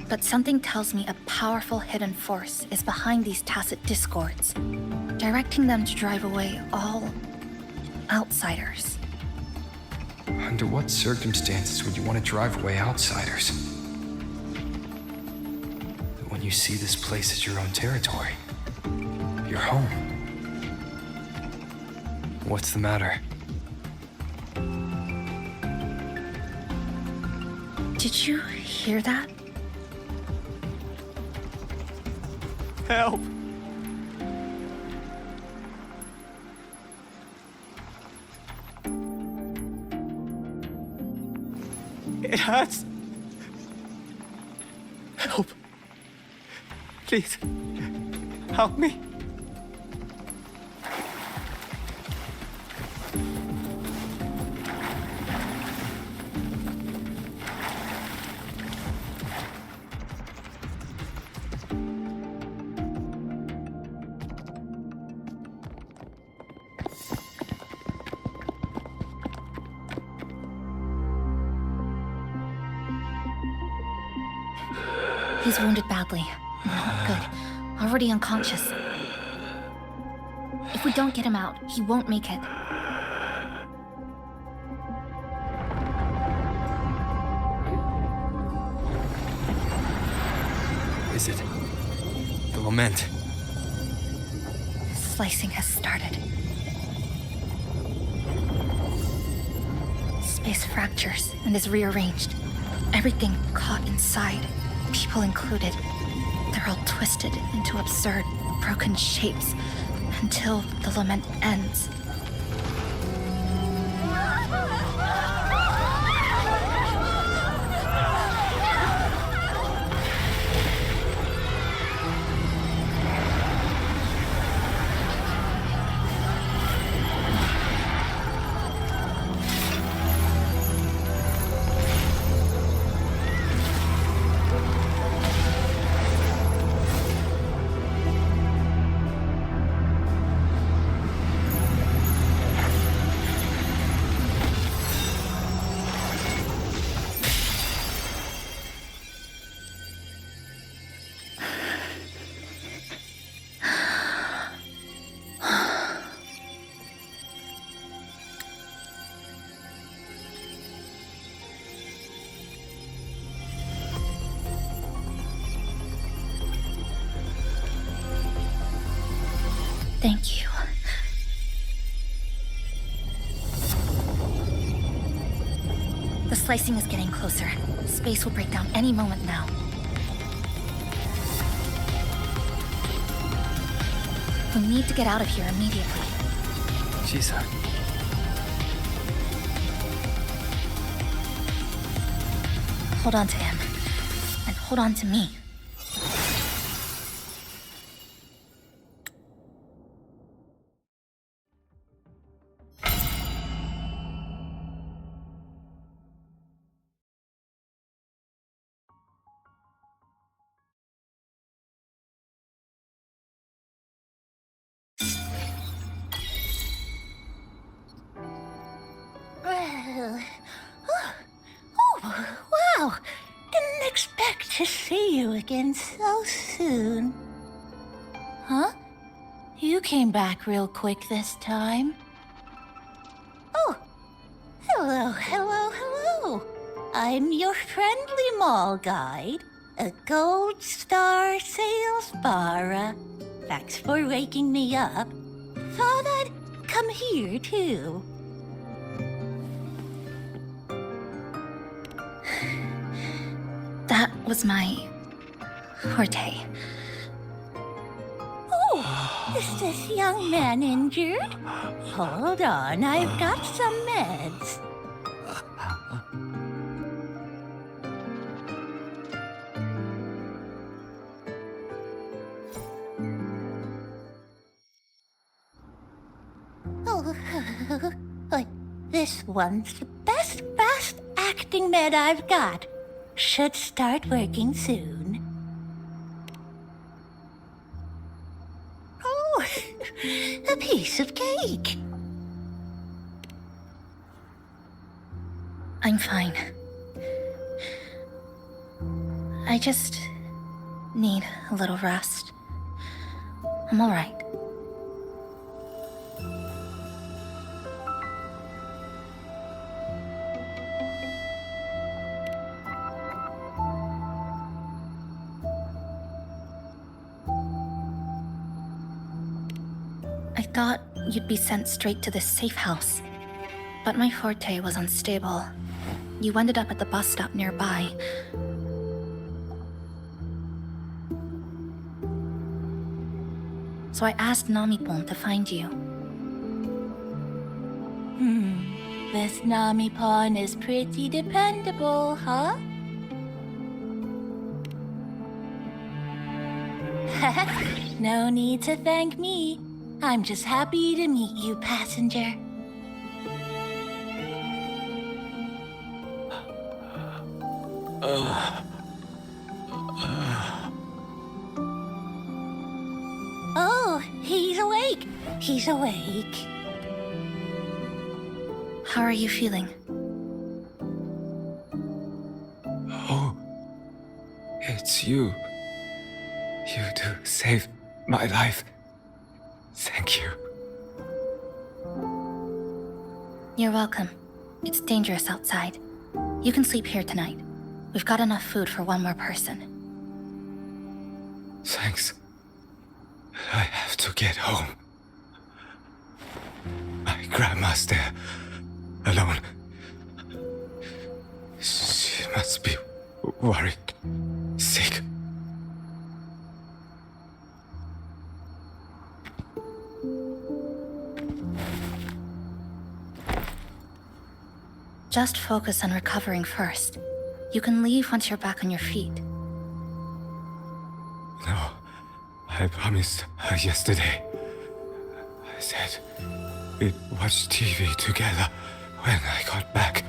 but something tells me a powerful hidden force is behind these tacit discords, directing them to drive away all outsiders. Under what circumstances would you want to drive away outsiders? When you see this place as your own territory, your home. What's the matter? Did you hear that? Help! It hurts. Help. Please, help me. He's wounded badly. Not good. Already unconscious. If we don't get him out, he won't make it. Is it the Lament? Slicing has started. Space fractures and is rearranged. Everything caught inside, people included. They're all twisted into absurd, broken shapes until the Lament ends. Thank you. The slicing is getting closer. Space will break down any moment now. We need to get out of here immediately. Chisa. Hold on to him. And hold on to me. Wow! Didn't expect to see you again so soon. Huh? You came back real quick this time. Oh! Hello. I'm your friendly mall guide, a gold star sales barra. Thanks for waking me up. Thought I'd come here too. That was my forte. Oh, is this young man injured? Hold on, I've got some meds. Oh, this one's the best fast acting med I've got. Should start working soon. Oh, a piece of cake. I'm fine. I just need a little rest. I'm all right. I thought you'd be sent straight to this safe house, but my forte was unstable. You ended up at the bus stop nearby. So I asked Namipon to find you. This Namipon is pretty dependable, huh? No need to thank me. I'm just happy to meet you, passenger. Oh, he's awake. He's awake. How are you feeling? Oh, it's you. You two saved my life. Thank you. You're welcome. It's dangerous outside. You can sleep here tonight. We've got enough food for one more person. Thanks. I have to get home. My grandma's there, alone. She must be worried, sick. Just focus on recovering first. You can leave once you're back on your feet. No, I promised her yesterday. I said we'd watch TV together when I got back.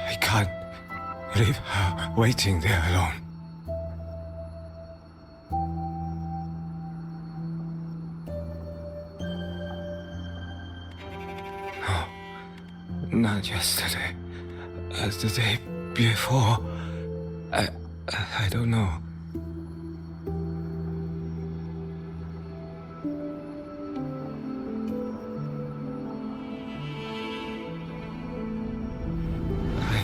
I can't leave her waiting there alone. No, not yesterday. The day before. I don't know. I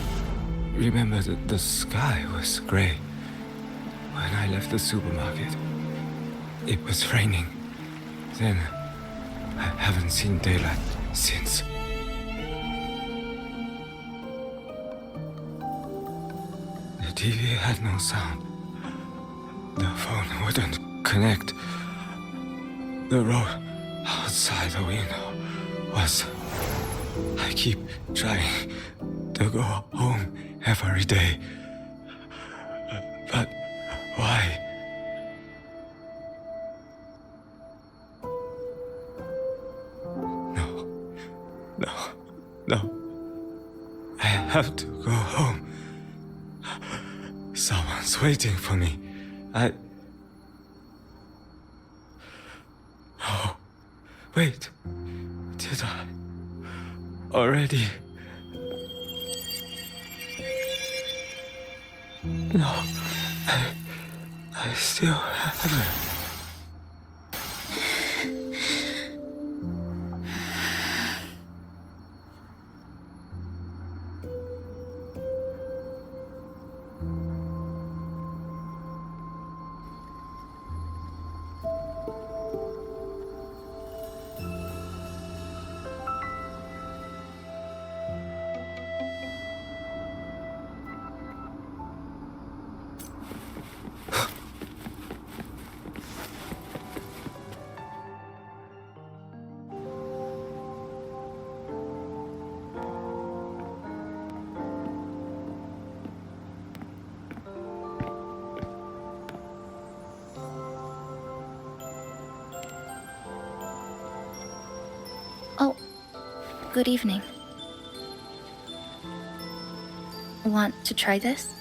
remember that the sky was gray when I left the supermarket. It was raining. Then I haven't seen daylight since. The TV had no sound. The phone wouldn't connect. The road outside the window was... I keep trying to go home every day. But why? No. I have to go home. Someone's waiting for me. Oh, wait. Did I already No. I still have her. Oh, good evening. Want to try this?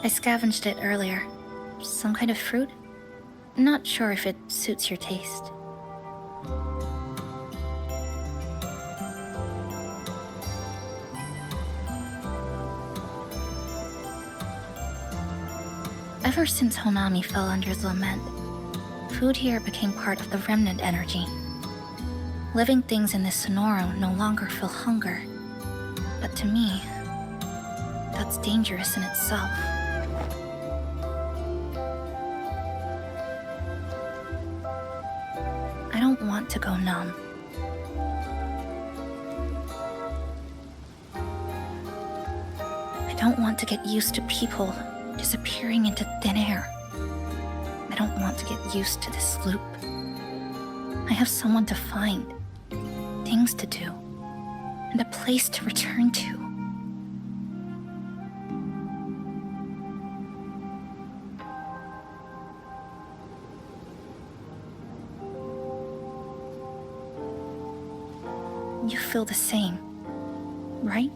I scavenged it earlier. Some kind of fruit? Not sure if it suits your taste. Ever since Honami fell under the Lament, food here became part of the remnant energy. Living things in this Sonoro no longer feel hunger. But to me, that's dangerous in itself. I don't want to go numb. I don't want to get used to people disappearing into thin air. I don't want to get used to this loop. I have someone to find, things to do, and a place to return to. You feel the same, right?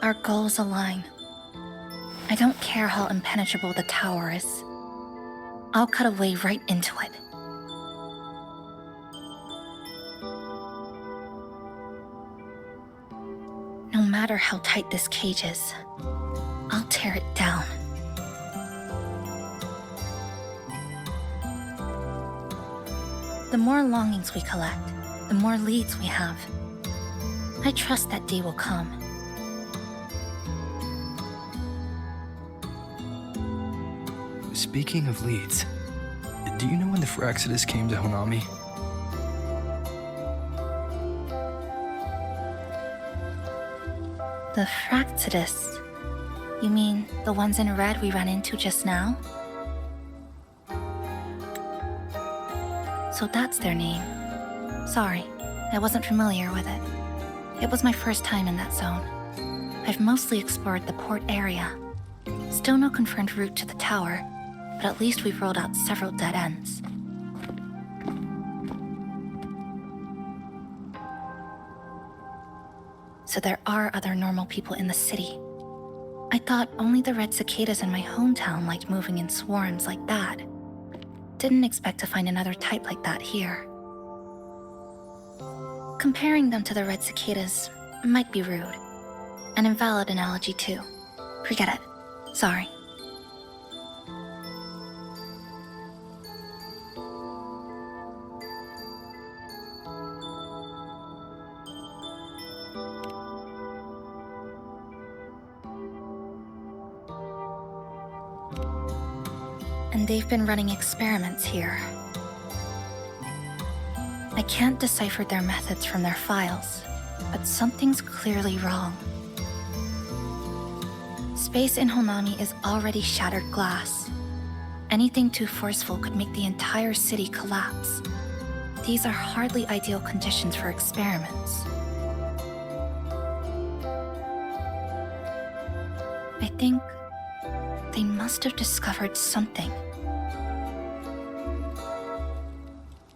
Our goals align. I don't care how impenetrable the tower is. I'll cut a way right into it. No matter how tight this cage is, I'll tear it down. The more longings we collect, the more leads we have. I trust that day will come. Speaking of leads, do you know when the Fractsidus came to Honami? The Fractsidus? You mean the ones in red we ran into just now? So that's their name. Sorry, I wasn't familiar with it. It was my first time in that zone. I've mostly explored the port area. Still no confirmed route to the tower, but at least we've rolled out several dead ends. So there are other normal people in the city. I thought only the red cicadas in my hometown liked moving in swarms like that. Didn't expect to find another type like that here. Comparing them to the red cicadas might be rude. An invalid analogy too. Forget it. Sorry. And they've been running experiments here. I can't decipher their methods from their files, but something's clearly wrong. Space in Honami is already shattered glass. Anything too forceful could make the entire city collapse. These are hardly ideal conditions for experiments. I think they must have discovered something.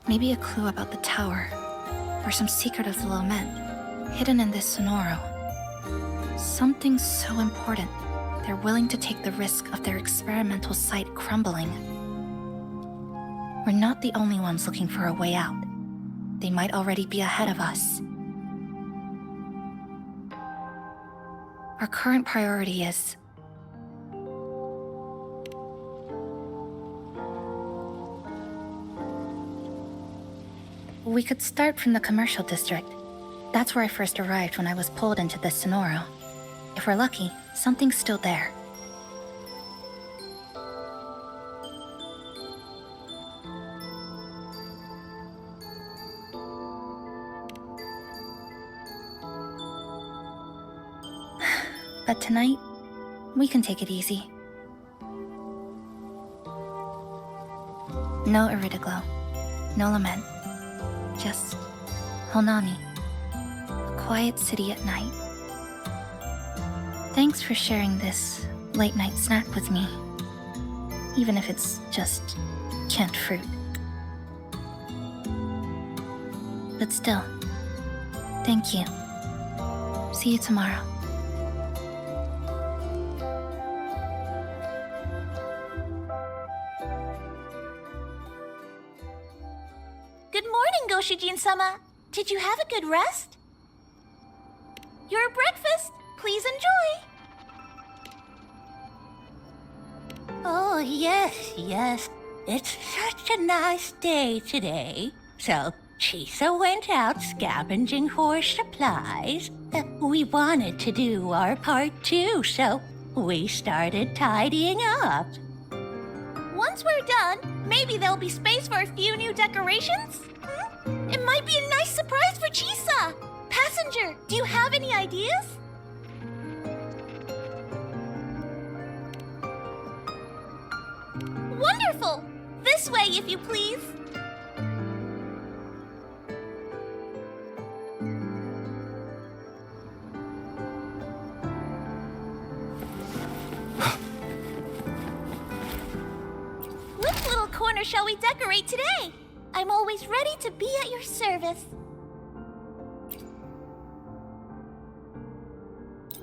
Maybe a clue about the tower, or some secret of the Lament, hidden in this Sonoro. Something so important, they're willing to take the risk of their experimental site crumbling. We're not the only ones looking for a way out. They might already be ahead of us. Our current priority is... We could start from the commercial district. That's where I first arrived when I was pulled into the Sonoro. If we're lucky, something's still there. But tonight, we can take it easy. No Irideglow, no Lament, just Honami, a quiet city at night. Thanks for sharing this late-night snack with me, even if it's just canned fruit. But still, thank you. See you tomorrow. Good morning, Goshijin-sama. Did you have a good rest? Your breakfast. Please enjoy. Oh, yes. It's such a nice day today. So, Chisa went out scavenging for supplies. We wanted to do our part too, so we started tidying up. Once we're done, maybe there'll be space for a few new decorations? It might be a nice surprise for Chisa! Passenger, do you have any ideas? Wonderful! This way, if you please. Which little corner shall we decorate today? I'm always ready to be at your service.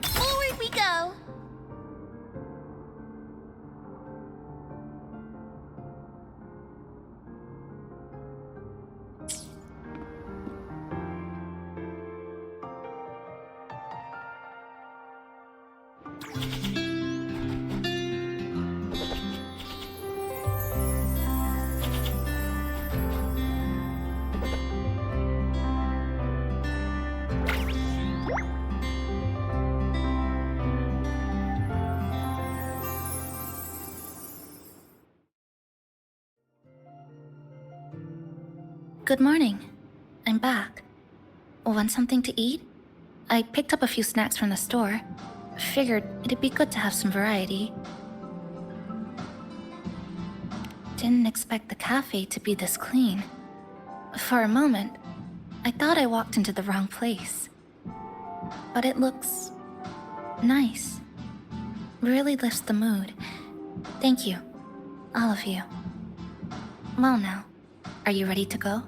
Forward we go. Good morning. I'm back. Want something to eat? I picked up a few snacks from the store. Figured it'd be good to have some variety. Didn't expect the cafe to be this clean. For a moment, I thought I walked into the wrong place. But it looks... nice. Really lifts the mood. Thank you. All of you. Well now, are you ready to go?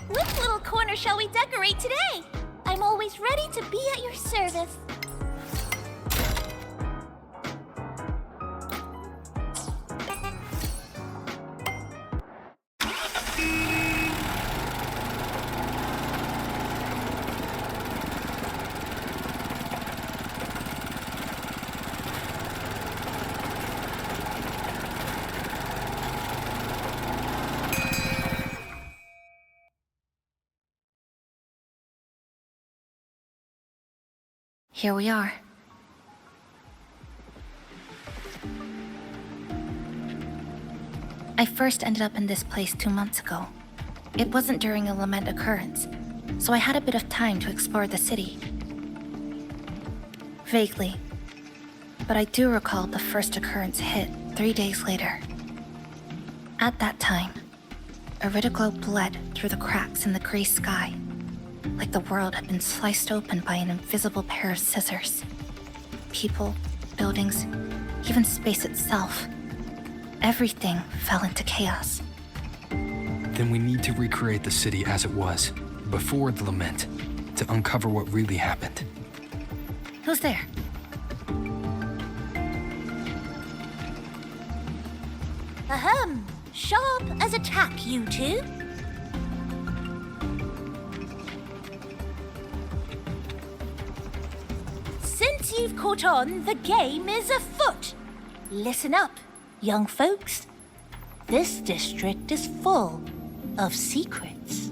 Which little corner shall we decorate today? I'm always ready to be at your service. Here we are. I first ended up in this place 2 months ago. It wasn't during a Lament occurrence, so I had a bit of time to explore the city. Vaguely, but I do recall the first occurrence hit 3 days later. At that time, Irideglow bled through the cracks in the gray sky, Like the world had been sliced open by an invisible pair of scissors. People, buildings, even space itself. Everything fell into chaos. Then we need to recreate the city as it was, before the Lament, to uncover what really happened. Who's there? Ahem. Sharp as a tack, you two. Since you've caught on, the game is afoot. Listen up, young folks. This district is full of secrets.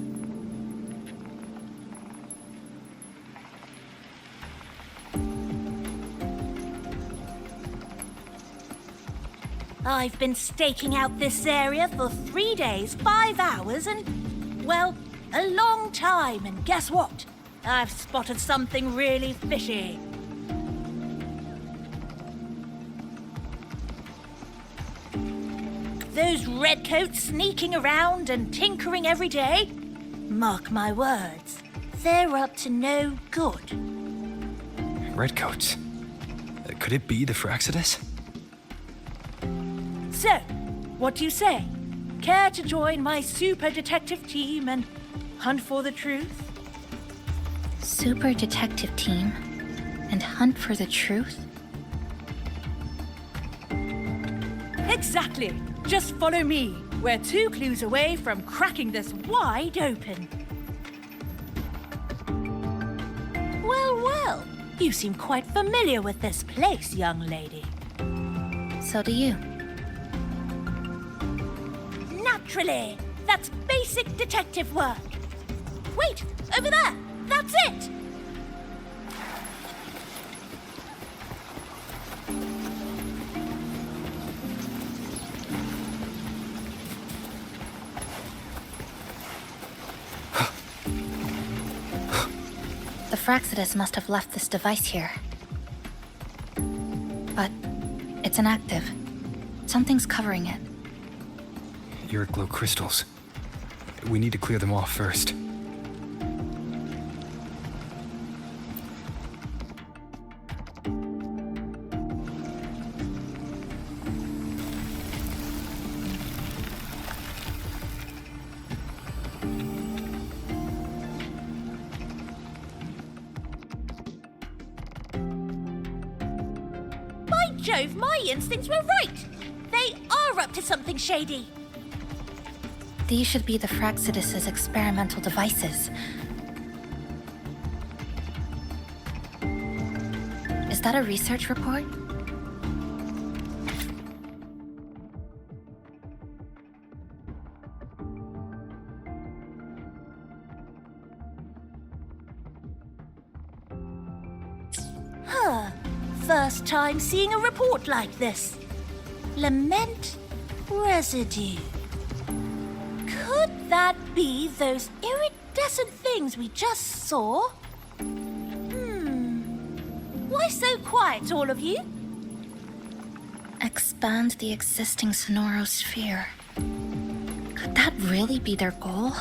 I've been staking out this area for 3 days, 5 hours, and, well, a long time. And guess what? I've spotted something really fishy. Those redcoats sneaking around and tinkering every day? Mark my words, they're up to no good. Redcoats? Could it be the Fractsidus? So, what do you say? Care to join my super detective team and hunt for the truth? Super detective team? And hunt for the truth? Exactly. Just follow me. We're 2 clues away from cracking this wide open. Well, well. You seem quite familiar with this place, young lady. So do you. Naturally. That's basic detective work. Wait, over there. That's it. The Fractsidus must have left this device here. But it's inactive. Something's covering it. Irideglow crystals. We need to clear them off first. By Jove, my instincts were right. They are up to something shady. These should be the Fractsidus' experimental devices. Is that a research report? Huh. First time seeing a report like this. Lament residue. Could that be those iridescent things we just saw? Why so quiet, all of you? Expand the existing sonorosphere. Could that really be their goal?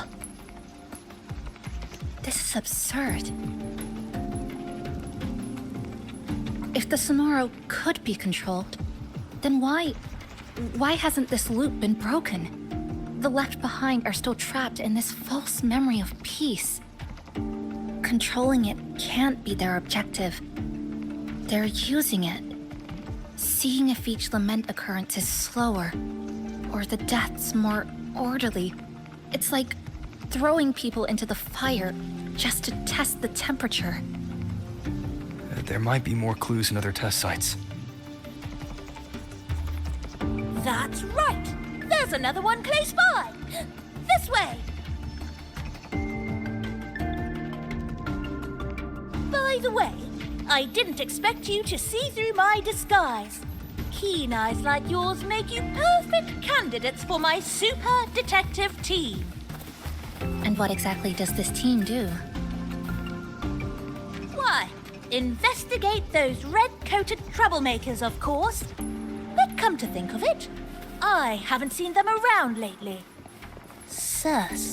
This is absurd. If the Sonoro could be controlled, then why hasn't this loop been broken? The left behind are still trapped in this false memory of peace. Controlling it can't be their objective. They're using it. Seeing if each lament occurrence is slower, or the deaths more orderly. It's like throwing people into the fire just to test the temperature. There might be more clues in other test sites. That's right. There's another one close by. This way. By the way, I didn't expect you to see through my disguise. Keen eyes like yours make you perfect candidates for my super detective team. And what exactly does this team do? Why, investigate those red-coated troublemakers, of course. But come to think of it, I haven't seen them around lately. Suspicious.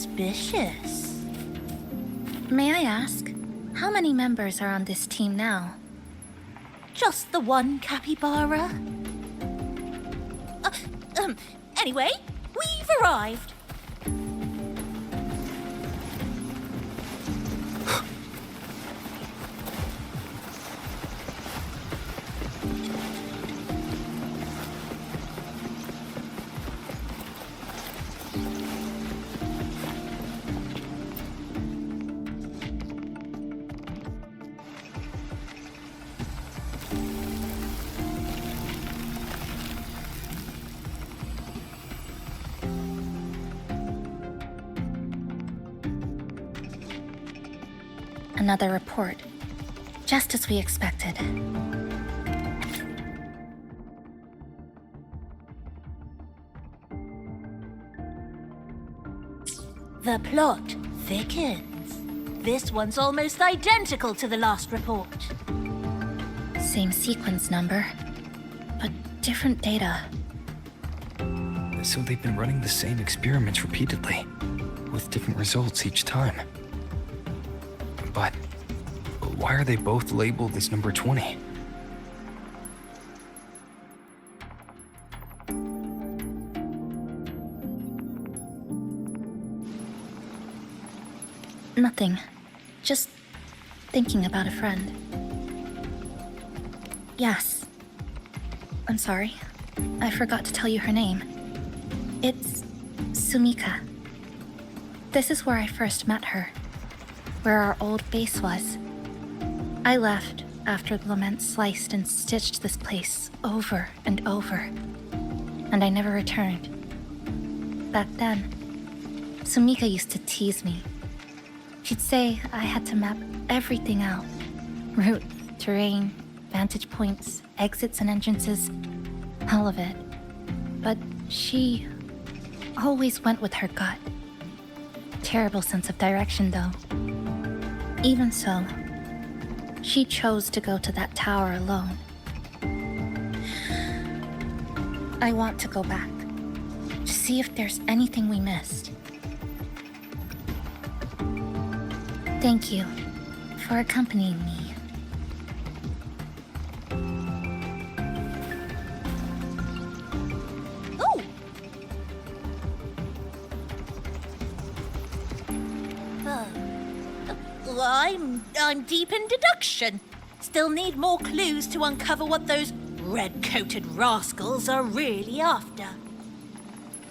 May I ask, how many members are on this team now? Just the one capybara. Anyway, we've arrived. Another report. Just as we expected. The plot thickens. This one's almost identical to the last report. Same sequence number, but different data. So they've been running the same experiments repeatedly, with different results each time. But why are they both labeled as number 20? Nothing. Just thinking about a friend. Yes. I'm sorry. I forgot to tell you her name. It's Sumika. This is where I first met her. Where our old base was. I left after the Lament sliced and stitched this place over and over. And I never returned. Back then, Sumika used to tease me. She'd say I had to map everything out. Route, terrain, vantage points, exits and entrances, all of it. But she always went with her gut. Terrible sense of direction, though. Even so, she chose to go to that tower alone. I want to go back, to see if there's anything we missed. Thank you for accompanying me. Oh! I'm deep in deduction. Still need more clues to uncover what those red-coated rascals are really after.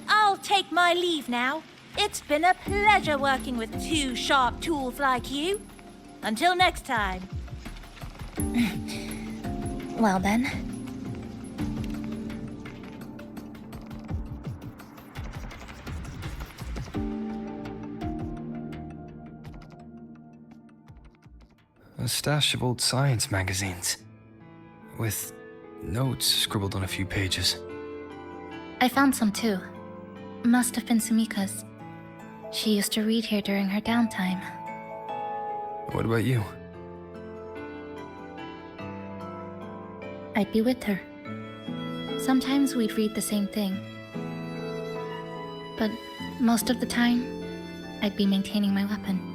I'll take my leave now. It's been a pleasure working with two sharp tools like you. Until next time. Well then. A stash of old science magazines, with notes scribbled on a few pages. I found some too. Must have been Sumika's. She used to read here during her downtime. What about you? I'd be with her. Sometimes we'd read the same thing. But most of the time, I'd be maintaining my weapon.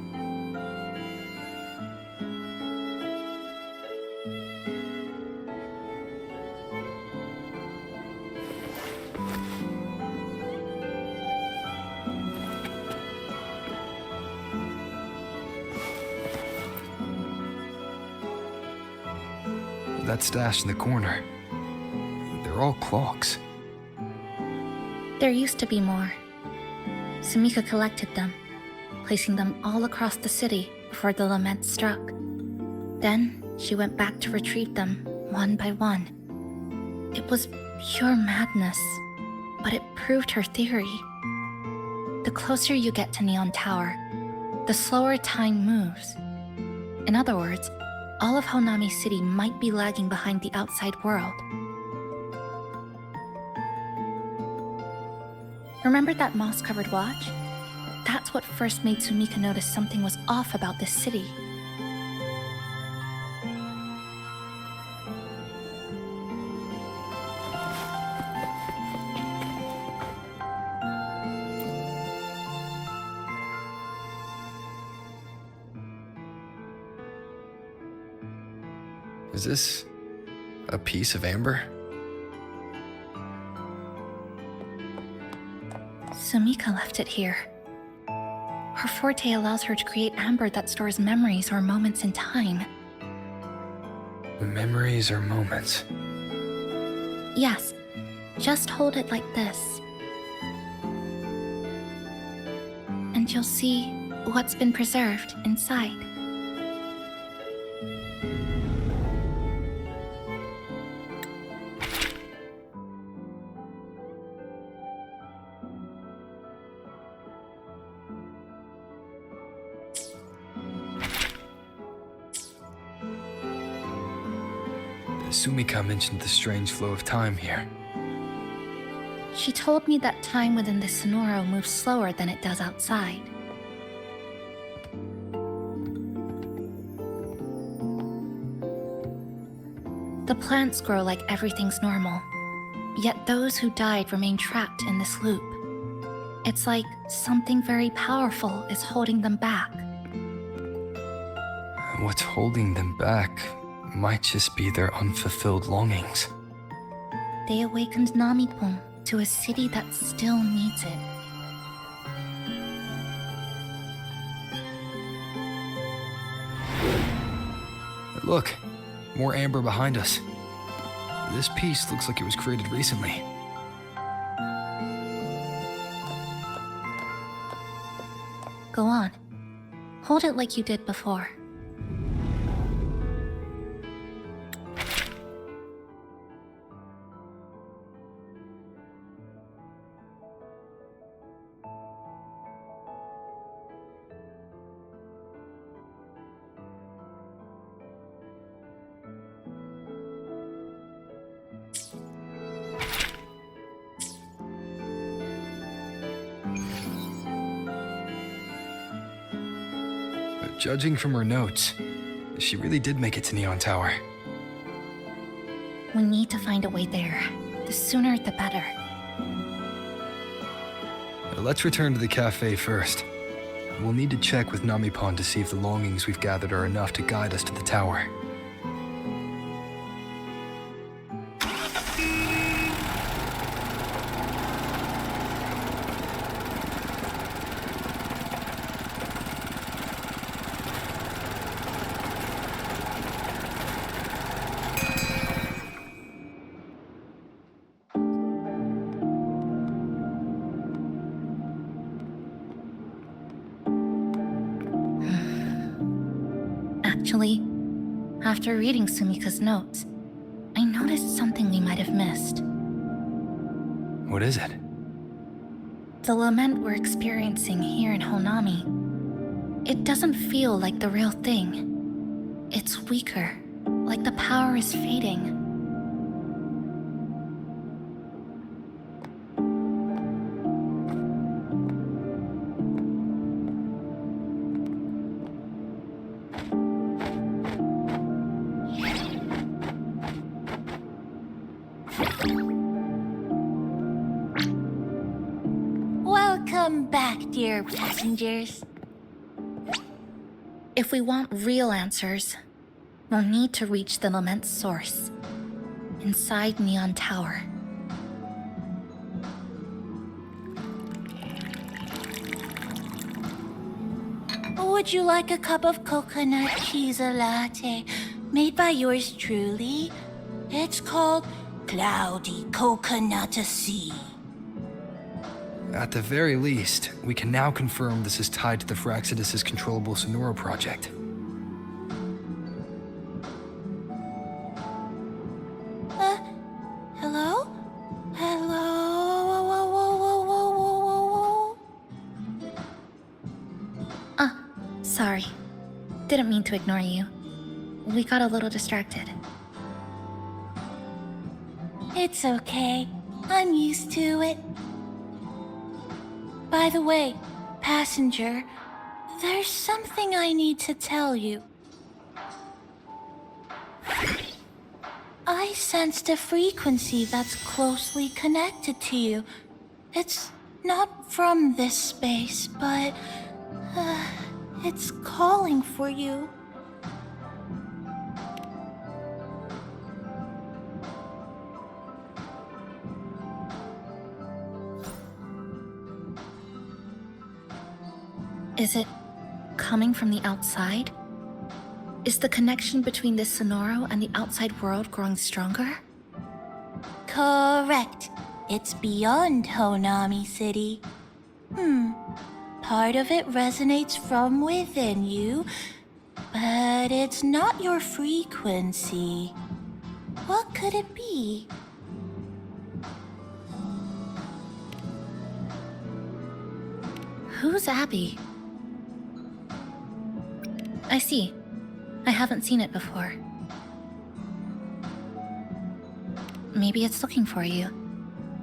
That stash in the corner. They're all clocks. There used to be more. Sumika collected them, placing them all across the city before the Lament struck. Then she went back to retrieve them one by one. It was pure madness, but it proved her theory. The closer you get to Neon Tower, the slower time moves. In other words, all of Honami City might be lagging behind the outside world. Remember that moss-covered watch? That's what first made Sumika notice something was off about this city. Is this a piece of amber? Sumika left it here. Her forte allows her to create amber that stores memories or moments in time. Memories or moments? Yes, just hold it like this. And you'll see what's been preserved inside. Sumika mentioned the strange flow of time here. She told me that time within the Sonoro moves slower than it does outside. The plants grow like everything's normal, yet those who died remain trapped in this loop. It's like something very powerful is holding them back. What's holding them back might just be their unfulfilled longings. They awakened Namipon to a city that still needs it. Look, more amber behind us. This piece looks like it was created recently. Go on. Hold it like you did before. Judging from her notes, she really did make it to Neon Tower. We need to find a way there. The sooner, the better. Let's return to the cafe first. We'll need to check with Namipon to see if the longings we've gathered are enough to guide us to the tower. Actually, after reading Sumika's notes, I noticed something we might have missed. What is it? The lament we're experiencing here in Honami. It doesn't feel like the real thing. It's weaker, like the power is fading. Welcome back, dear passengers. If we want real answers, we'll need to reach the lament's source, inside Neon Tower. Would you like a cup of coconut Chisa latte made by yours truly? It's called Cloudy Coconut Sea. At the very least, we can now confirm this is tied to the Fractsidus' controllable Sonoro project. Hello? Hello? Whoa, whoa, whoa, whoa, whoa, whoa, whoa. Sorry. Didn't mean to ignore you. We got a little distracted. It's okay. I'm used to it. By the way, passenger, there's something I need to tell you. I sensed a frequency that's closely connected to you. It's not from this space, but it's calling for you. Is it coming from the outside? Is the connection between this Sonoro and the outside world growing stronger? Correct. It's beyond Honami City. Part of it resonates from within you, but it's not your frequency. What could it be? Who's Abby? I see. I haven't seen it before. Maybe it's looking for you,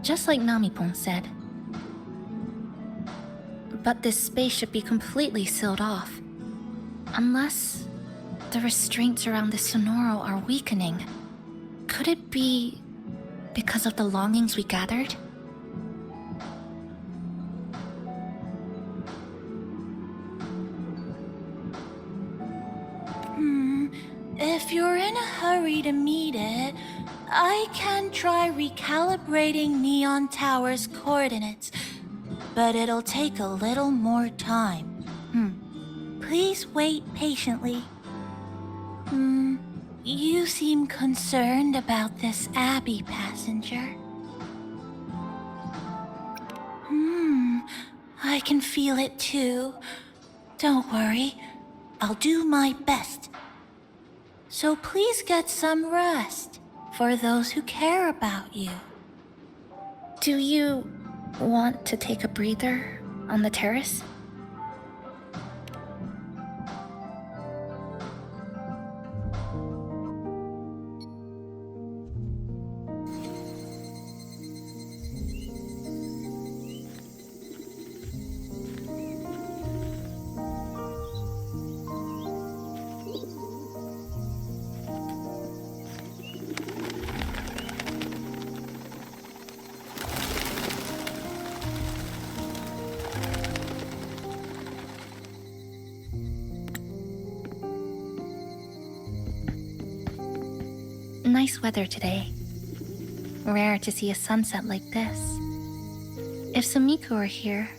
just like Namipon said. But this space should be completely sealed off. Unless the restraints around the Sonoro are weakening. Could it be because of the longings we gathered? If you're in a hurry to meet it, I can try recalibrating Neon Tower's coordinates, but it'll take a little more time. Please wait patiently. You seem concerned about this Abby passenger. I can feel it too. Don't worry, I'll do my best. So please get some rest for those who care about you. Do you want to take a breather on the terrace? Nice weather today. Rare to see a sunset like this. If Sumiko were here,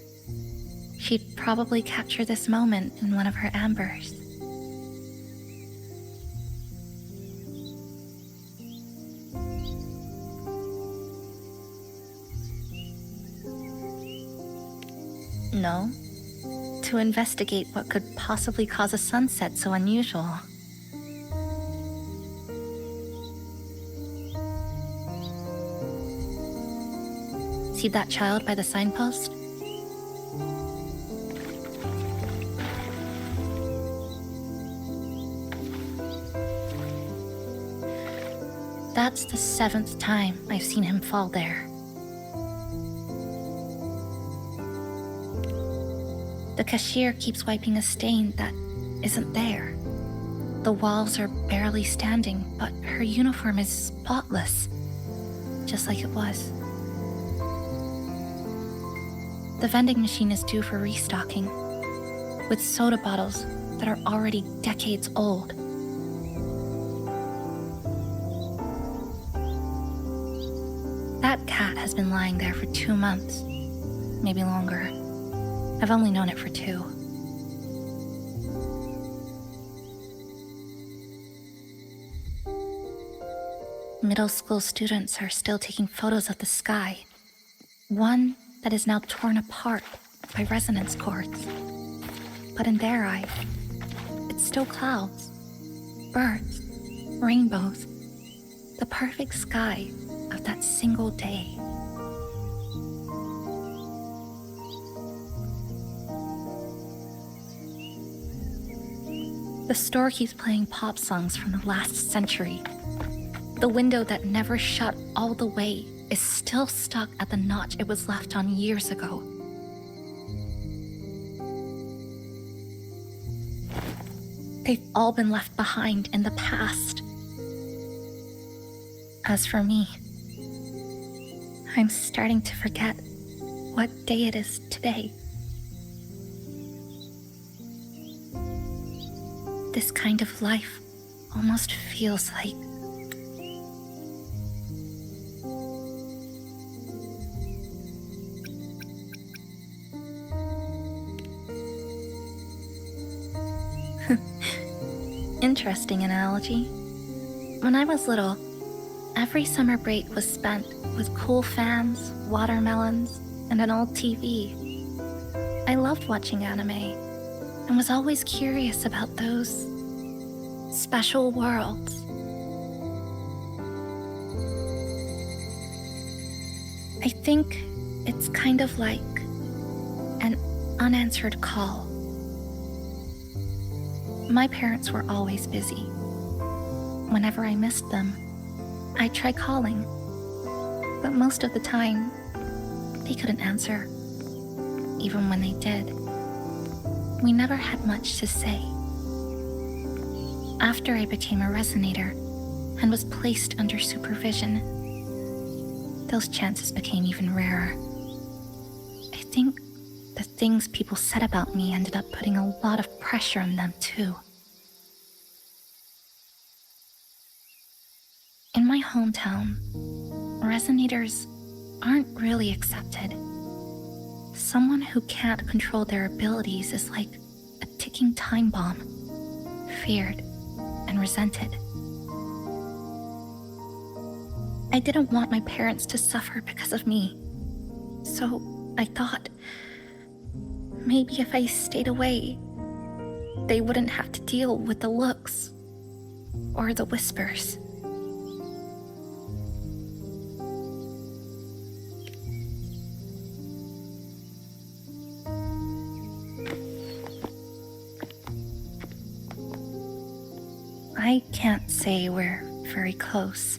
she'd probably capture this moment in one of her ambers. No, to investigate what could possibly cause a sunset so unusual. See that child by the signpost? That's the 7th time I've seen him fall there. The cashier keeps wiping a stain that isn't there. The walls are barely standing, but her uniform is spotless, just like it was. The vending machine is due for restocking, with soda bottles that are already decades old. That cat has been lying there for 2 months, maybe longer. I've only known it for 2. Middle school students are still taking photos of the sky. One that is now torn apart by resonance cords. But in their eye, it's still clouds, birds, rainbows, the perfect sky of that single day. The store keeps playing pop songs from the last century. The window that never shut all the way is still stuck at the notch it was left on years ago. They've all been left behind in the past. As for me, I'm starting to forget what day it is today. This kind of life almost feels like Interesting analogy. When I was little, every summer break was spent with cool fans, watermelons, and an old TV. I loved watching anime and was always curious about those special worlds. I think it's kind of like an unanswered call. My parents were always busy. Whenever I missed them, I'd try calling, but most of the time, they couldn't answer. Even when they did, we never had much to say. After I became a resonator and was placed under supervision, those chances became even rarer. I think the things people said about me ended up putting a lot of pressure on them too. In my hometown, resonators aren't really accepted. Someone who can't control their abilities is like a ticking time bomb, feared and resented. I didn't want my parents to suffer because of me, so I thought maybe if I stayed away, they wouldn't have to deal with the looks or the whispers. I can't say we're very close.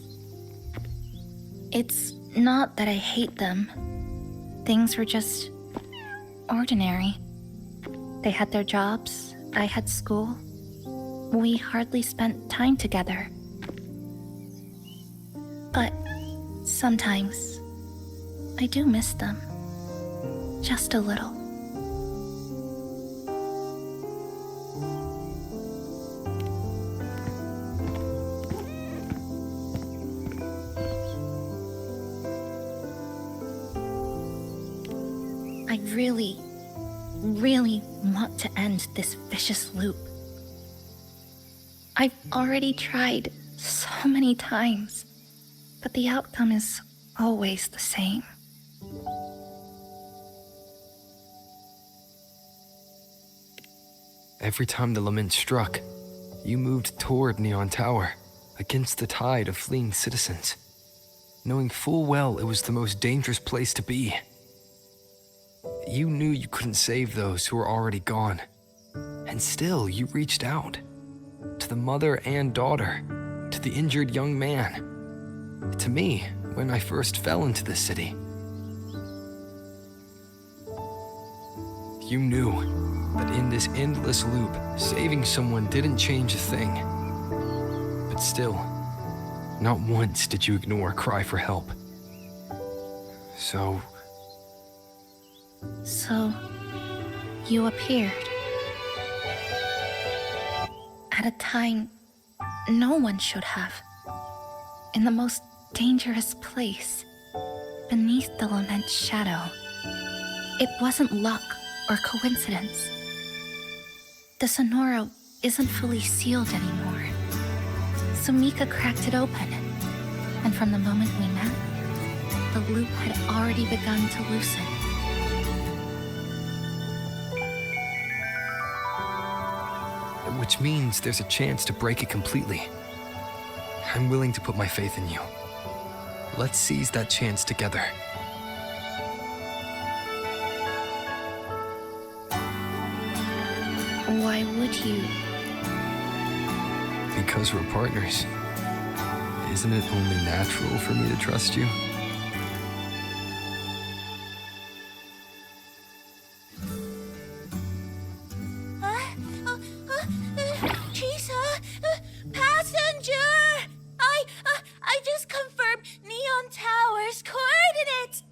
It's not that I hate them. Things were just ordinary. They had their jobs, I had school. We hardly spent time together. But sometimes I do miss them. Just a little. I really want to end this vicious loop. I've already tried so many times, but the outcome is always the same. Every time the Lament struck, you moved toward Neon Tower, against the tide of fleeing citizens, knowing full well it was the most dangerous place to be. You knew you couldn't save those who were already gone, and still you reached out. To the mother and daughter, to the injured young man, to me when I first fell into the city. You knew that in this endless loop, saving someone didn't change a thing. But still, not once did you ignore a cry for help. So you appeared. At a time no one should have. In the most dangerous place, beneath the Lament's shadow. It wasn't luck or coincidence. The Sonoro isn't fully sealed anymore. So Mika cracked it open, and from the moment we met, the loop had already begun to loosen. which means there's a chance to break it completely. I'm willing to put my faith in you. Let's seize that chance together. Why would you? Because we're partners. Isn't it only natural for me to trust you? Chisa! Passenger! I just confirmed Neon Tower's coordinates!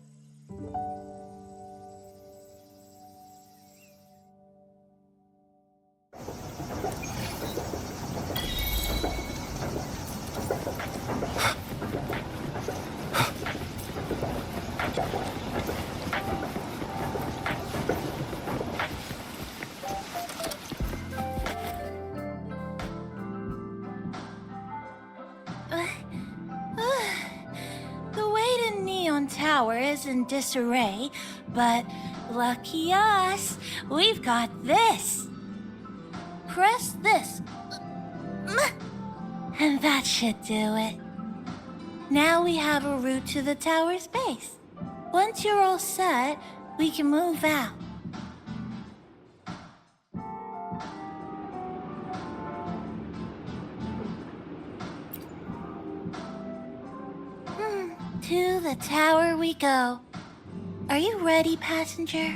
in disarray, but lucky us, we've got this. Press this. And that should do it. Now we have a route to the tower's base. Once you're all set, we can move out. To the tower we go. Are you ready, passenger?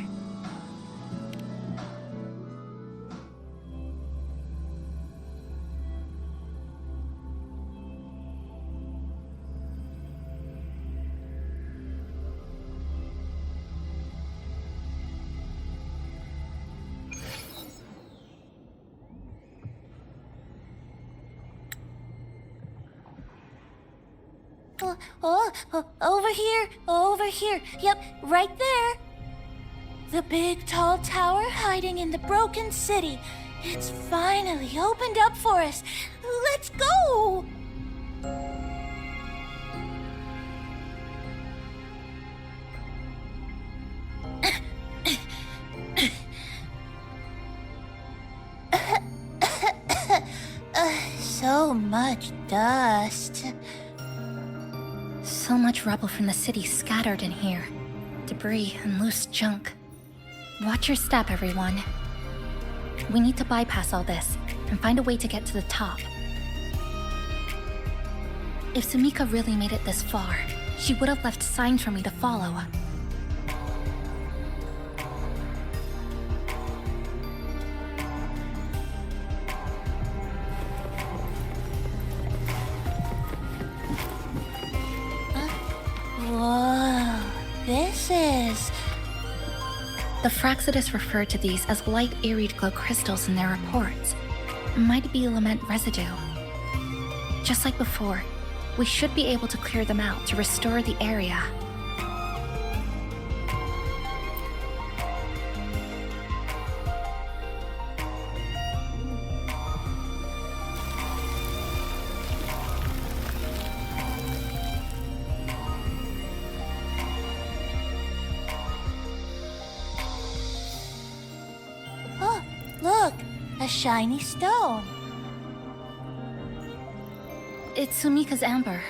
Over here. Yep, right there. The big tall tower hiding in the broken city. It's finally opened up for us. Let's go! So much dust. So much rubble from the city scattered in here. Debris and loose junk. Watch your step, everyone. We need to bypass all this and find a way to get to the top. If Sumika really made it this far, she would have left signs for me to follow. Whoa, this is... The Fractsidus referred to these as light Irideglow crystals in their reports. Might be Lament residue. Just like before, we should be able to clear them out to restore the area. Look, a shiny stone. It's Sumika's amber.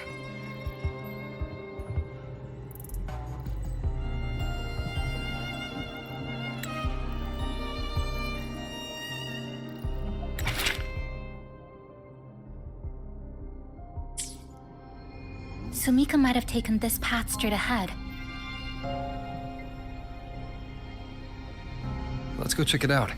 Sumika might have taken this path straight ahead. Let's go check it out.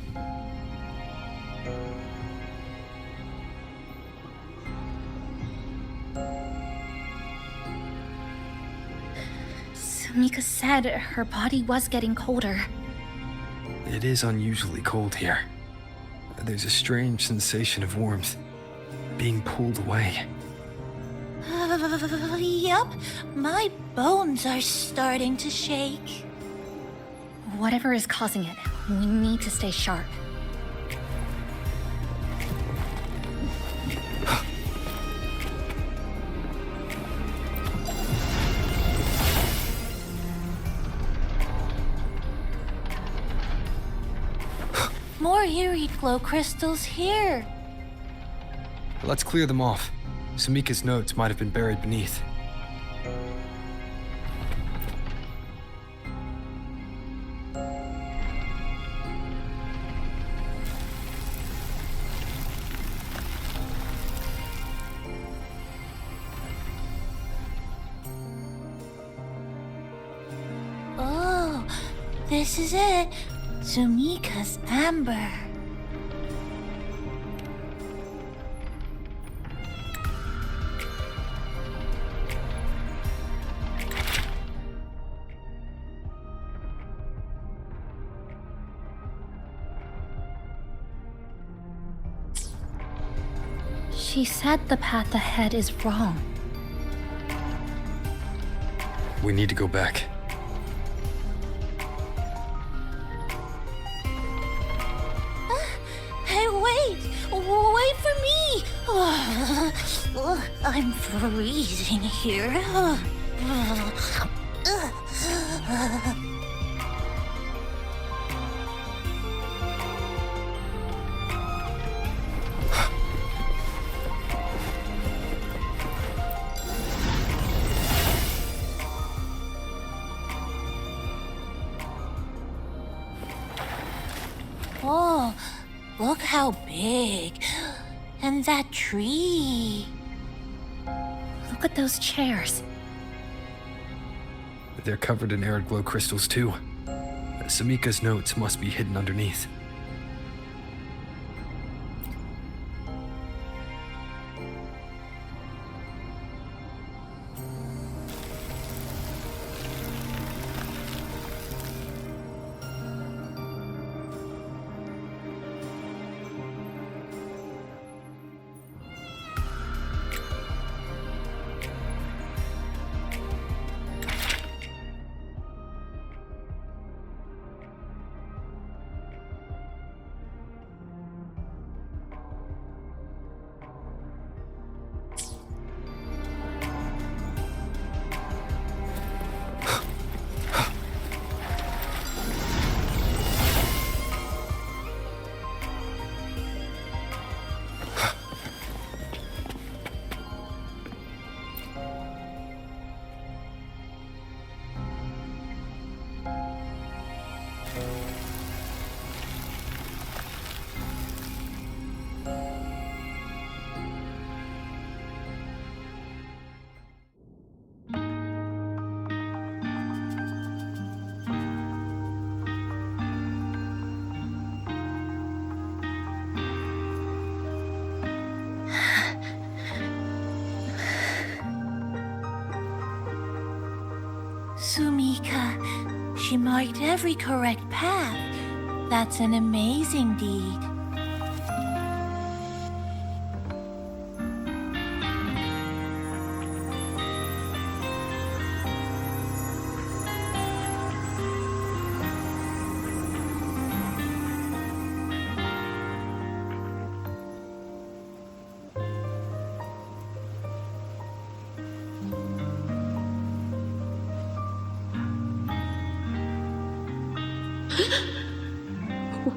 Sumika said her body was getting colder. It is unusually cold here. There's a strange sensation of warmth, being pulled away. Yup, my bones are starting to shake. Whatever is causing it, we need to stay sharp. More Irideglow crystals here. Let's clear them off. Sumika's notes might have been buried beneath. Oh, this is it. Sumika's amber. She said the path ahead is wrong. We need to go back. Hey, wait! Wait for me! I'm freezing here. Oh, look how big. And that tree. Look at those chairs. They're covered in Irideglow crystals too. Samika's notes must be hidden underneath. Sumika, she marked every correct path. That's an amazing deed.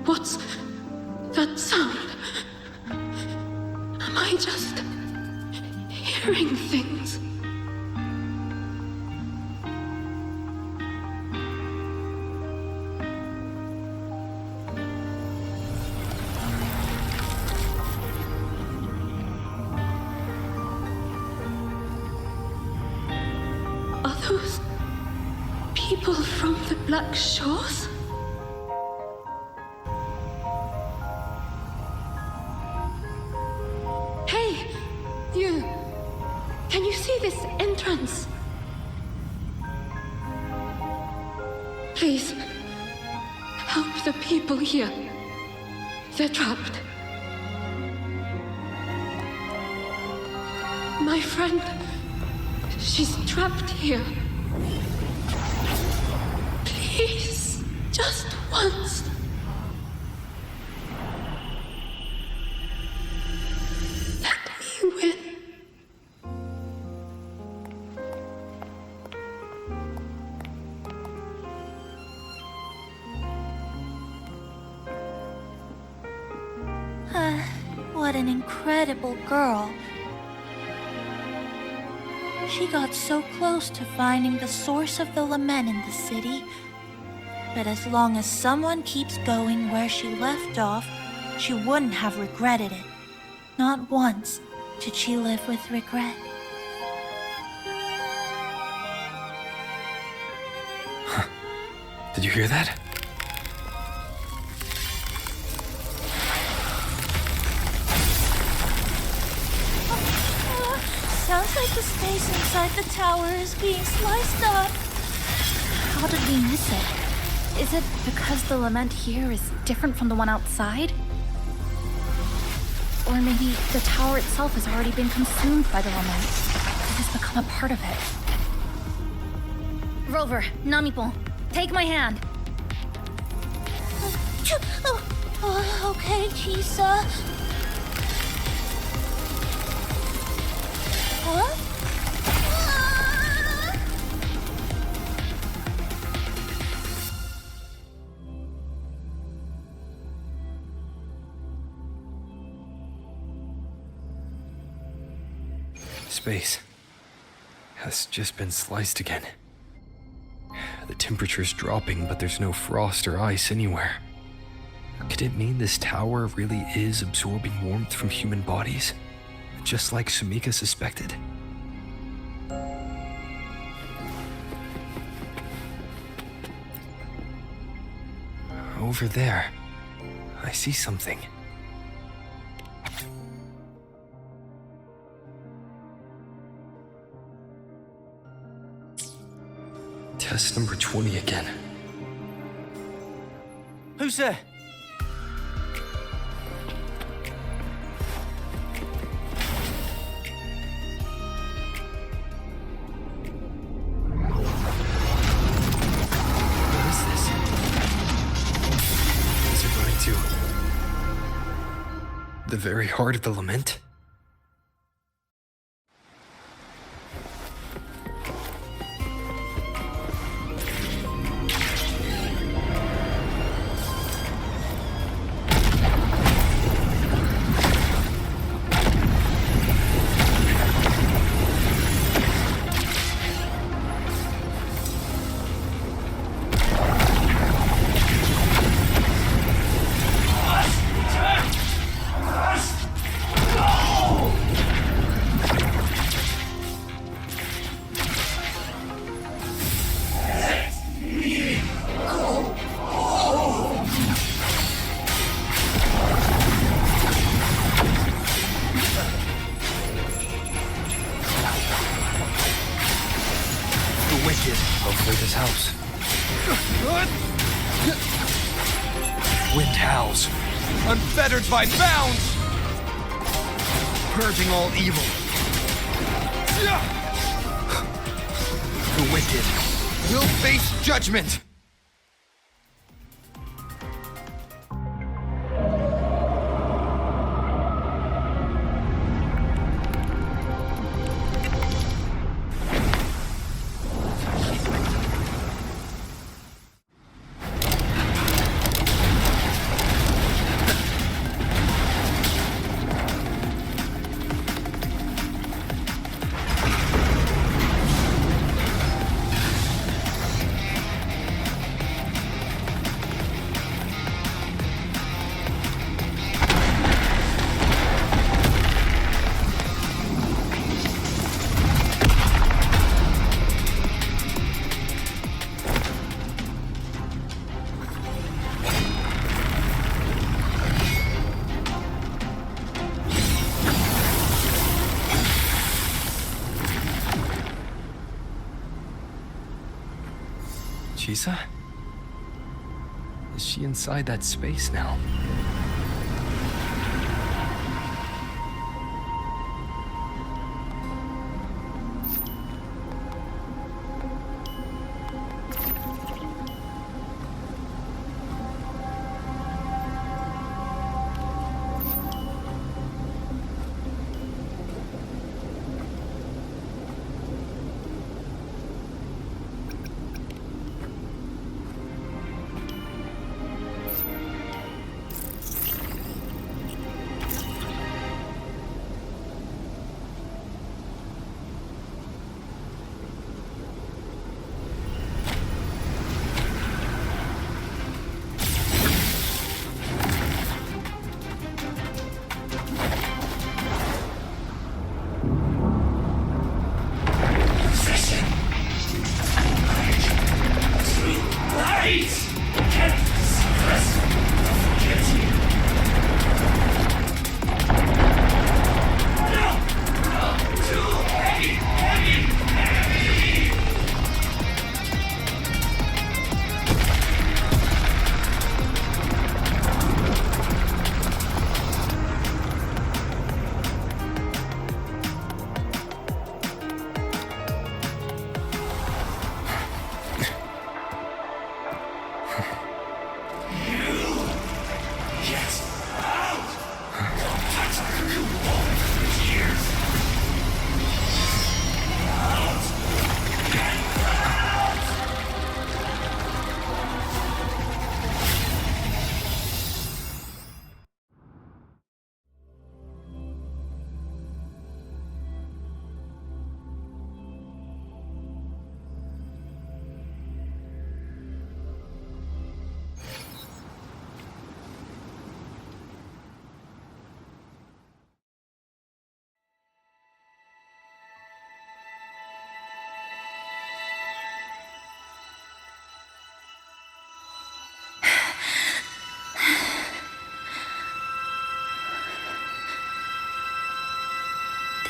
What's that sound? Am I just hearing things? Are those people from the Black Shores? Can you see this entrance? Please, help the people here. They're trapped. My friend, she's trapped here. Please, just once. What an incredible girl. She got so close to finding the source of the Lament in the city. But as long as someone keeps going where she left off, she wouldn't have regretted it. Not once did she live with regret. Did you hear that? Sounds like the space inside the tower is being sliced up. How did we miss it? Is it because the Lament here is different from the one outside? Or maybe the tower itself has already been consumed by the Lament. It has become a part of it. Rover, Namipon, take my hand. Okay, Chisa. Huh? Space has just been sliced again. The temperature's dropping, but there's no frost or ice anywhere. Could it mean this tower really is absorbing warmth from human bodies? Just like Sumika suspected? Over there, I see something. Test number 20 again. Who's there? What is this? Is it running to the very heart of the Lament? Hopefully this helps. Wind howls. Unfettered by bounds! Purging all evil. The wicked will face judgment! Chisa? Is she inside that space now?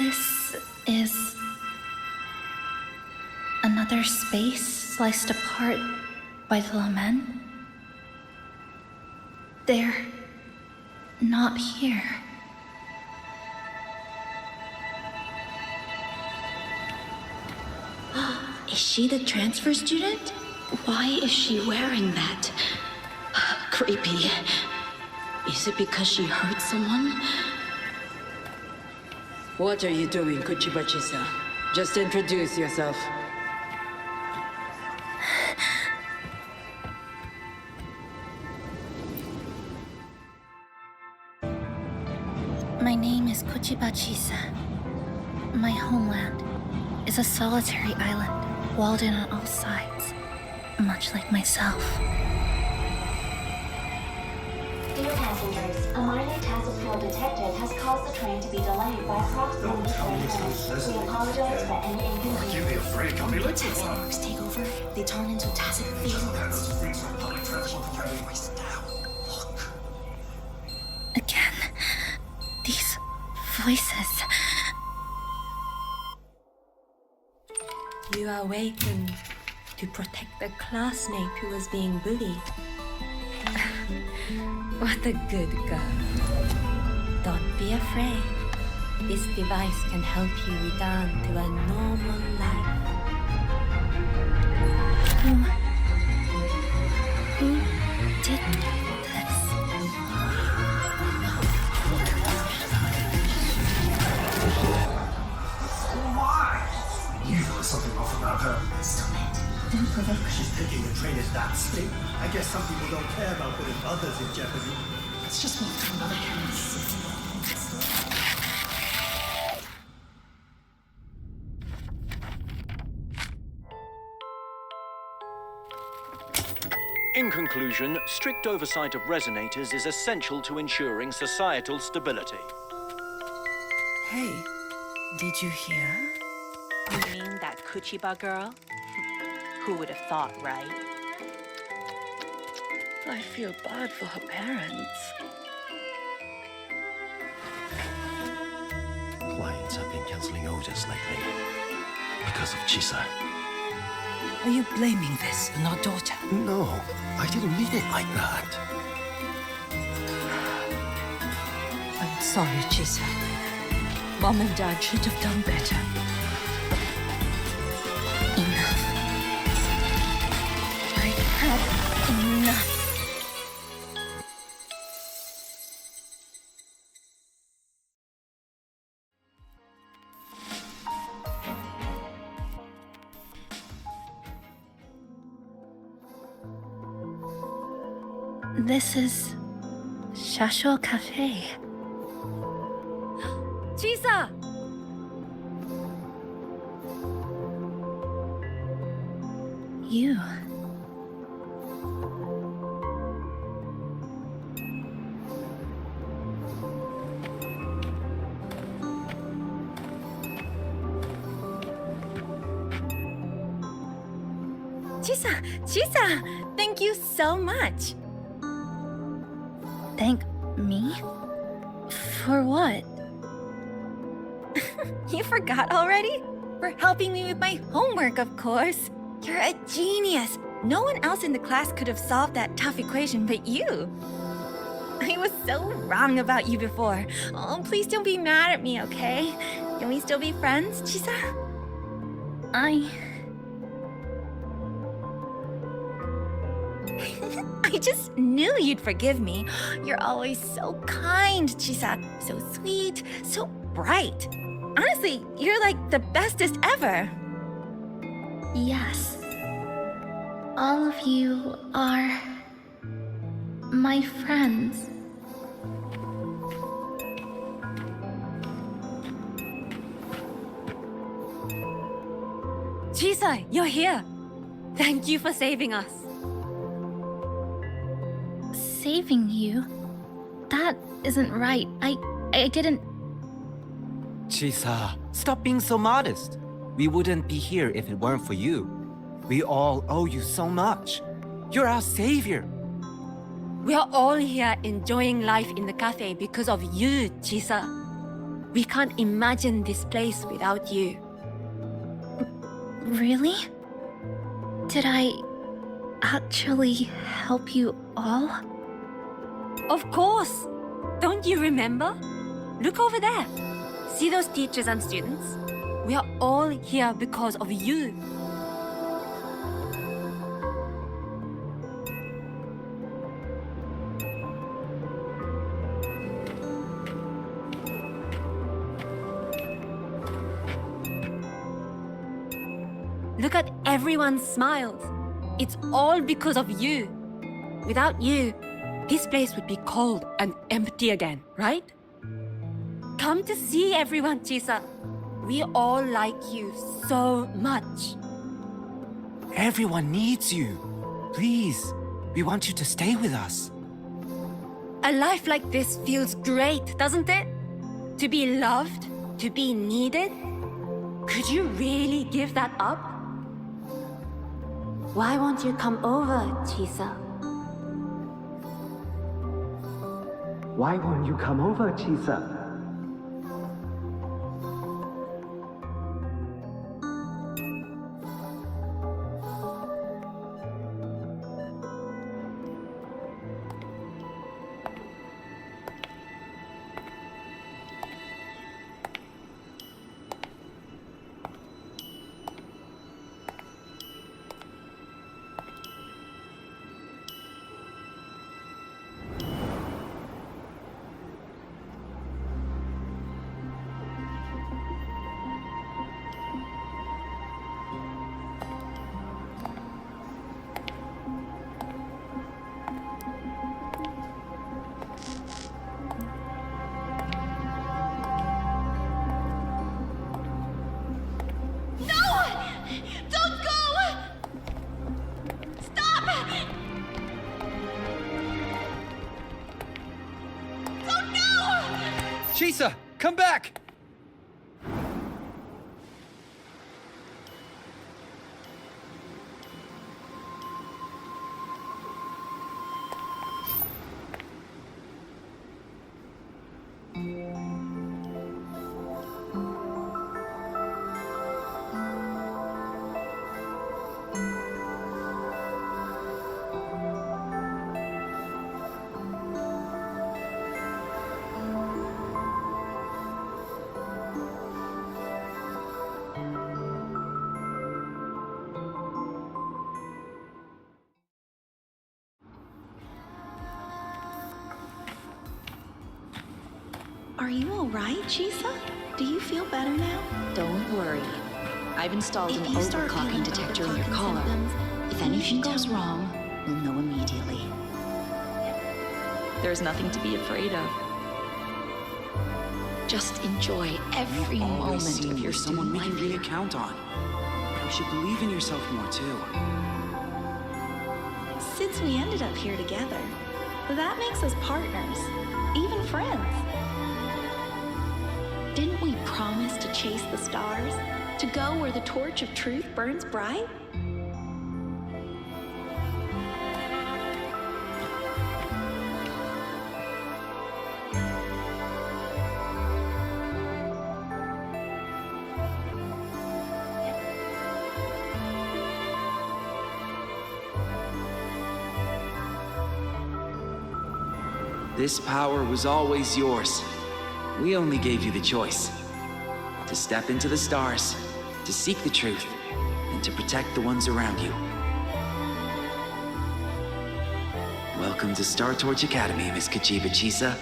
This is another space sliced apart by the Lament. They're not here. Is she the transfer student? Why is she wearing that? Creepy. Is it because she hurt someone? What are you doing, Chisa? Just introduce yourself. My name is Chisa. My homeland is a solitary island, walled in on all sides, much like myself. Dear passengers, a minor task field detected has caused the train to be delayed by approximately 30 minutes. We apologize for any inconvenience. Give me a break, I'll be late. Taxi networks take over. They turn into tacit fields. Again, these voices. You are awakened to protect the classmate who was being bullied. What a good girl. Don't be afraid. This device can help you return to a normal life. Who did this? Why? You know something off about her. Stop it. She's thinking the train is that state. I guess some people don't care about putting others in jeopardy. Let's just move to another city. In conclusion, strict oversight of resonators is essential to ensuring societal stability. Hey, did you hear? You mean that Kuchiba girl? Who would have thought, right? I feel bad for her parents. Clients have been canceling orders lately because of Chisa. Are you blaming this on our daughter? No, I didn't mean it like that. I'm sorry, Chisa. Mom and Dad should have done better. Enough. I've had enough. This is Shasho Cafe. Chisa! You. Chisa! Thank you so much. Thank me? For what? You forgot already? For helping me with my homework, of course. You're a genius. No one else in the class could have solved that tough equation but you. I was so wrong about you before. Oh, please don't be mad at me, okay? Can we still be friends, Chisa? I just knew you'd forgive me. You're always so kind, Chisa. So sweet, so bright. Honestly, you're like the bestest ever. Yes. All of you are my friends. Chisa, you're here. Thank you for saving us. Saving you? That isn't right. I didn't... Chisa, stop being so modest. We wouldn't be here if it weren't for you. We all owe you so much. You're our savior. We are all here enjoying life in the cafe because of you, Chisa. We can't imagine this place without you. Really? Did I actually help you all? Of course! Don't you remember? Look over there. See those teachers and students? We are all here because of you. Look at everyone's smiles. It's all because of you. Without you, this place would be cold and empty again, right? Come to see everyone, Chisa. We all like you so much. Everyone needs you. Please, we want you to stay with us. A life like this feels great, doesn't it? To be loved, to be needed. Could you really give that up? Why won't you come over, Chisa? Why won't you come over, Chisa? Chisa, come back! Are you alright, Chisa? Do you feel better now? Don't worry. I've installed an overclocking detector in your car. If anything goes wrong, we'll know immediately. There's nothing to be afraid of. Just enjoy every moment of your someone we life can really here. count on. You should believe in yourself more too. Since we ended up here together, that makes us partners, even friends. Didn't we promise to chase the stars? To go where the torch of truth burns bright? This power was always yours. We only gave you the choice. To step into the stars, to seek the truth, and to protect the ones around you. Welcome to Star Torch Academy, Miss Kachiba Chisa.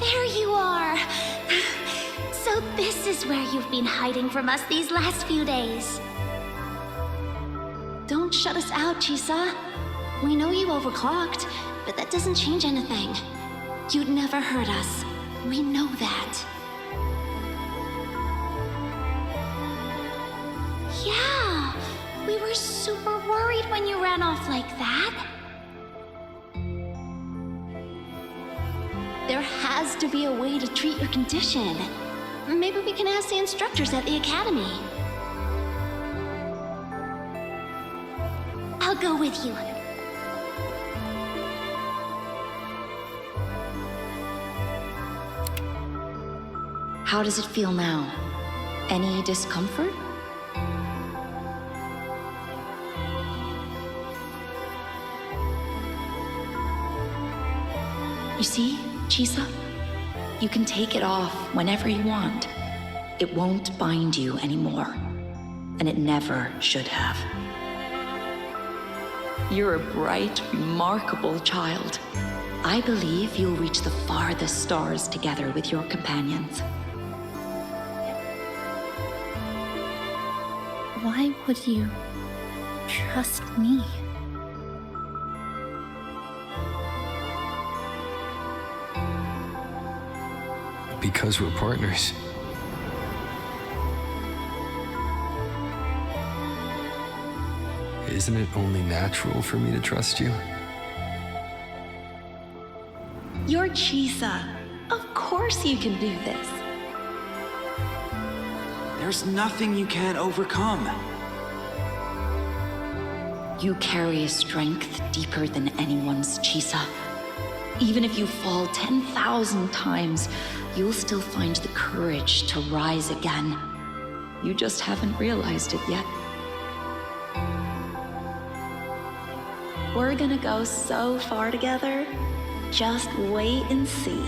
There you are! So this is where you've been hiding from us these last few days. Don't shut us out, Chisa. We know you overclocked, but that doesn't change anything. You'd never hurt us. We know that. Yeah, we were super worried when you ran off like that. There has to be a way to treat your condition. maybe we can ask the instructors at the academy. I'll go with you. How does it feel now? Any discomfort? You see, Chisa? You can take it off whenever you want. It won't bind you anymore. And it never should have. You're a bright, remarkable child. I believe you'll reach the farthest stars together with your companions. Why would you trust me? Because we're partners. Isn't it only natural for me to trust you? You're Chisa. Of course you can do this. There's nothing you can't overcome. You carry a strength deeper than anyone's, Chisa. Even if you fall 10,000 times, you'll still find the courage to rise again. You just haven't realized it yet. We're gonna go so far together. Just wait and see.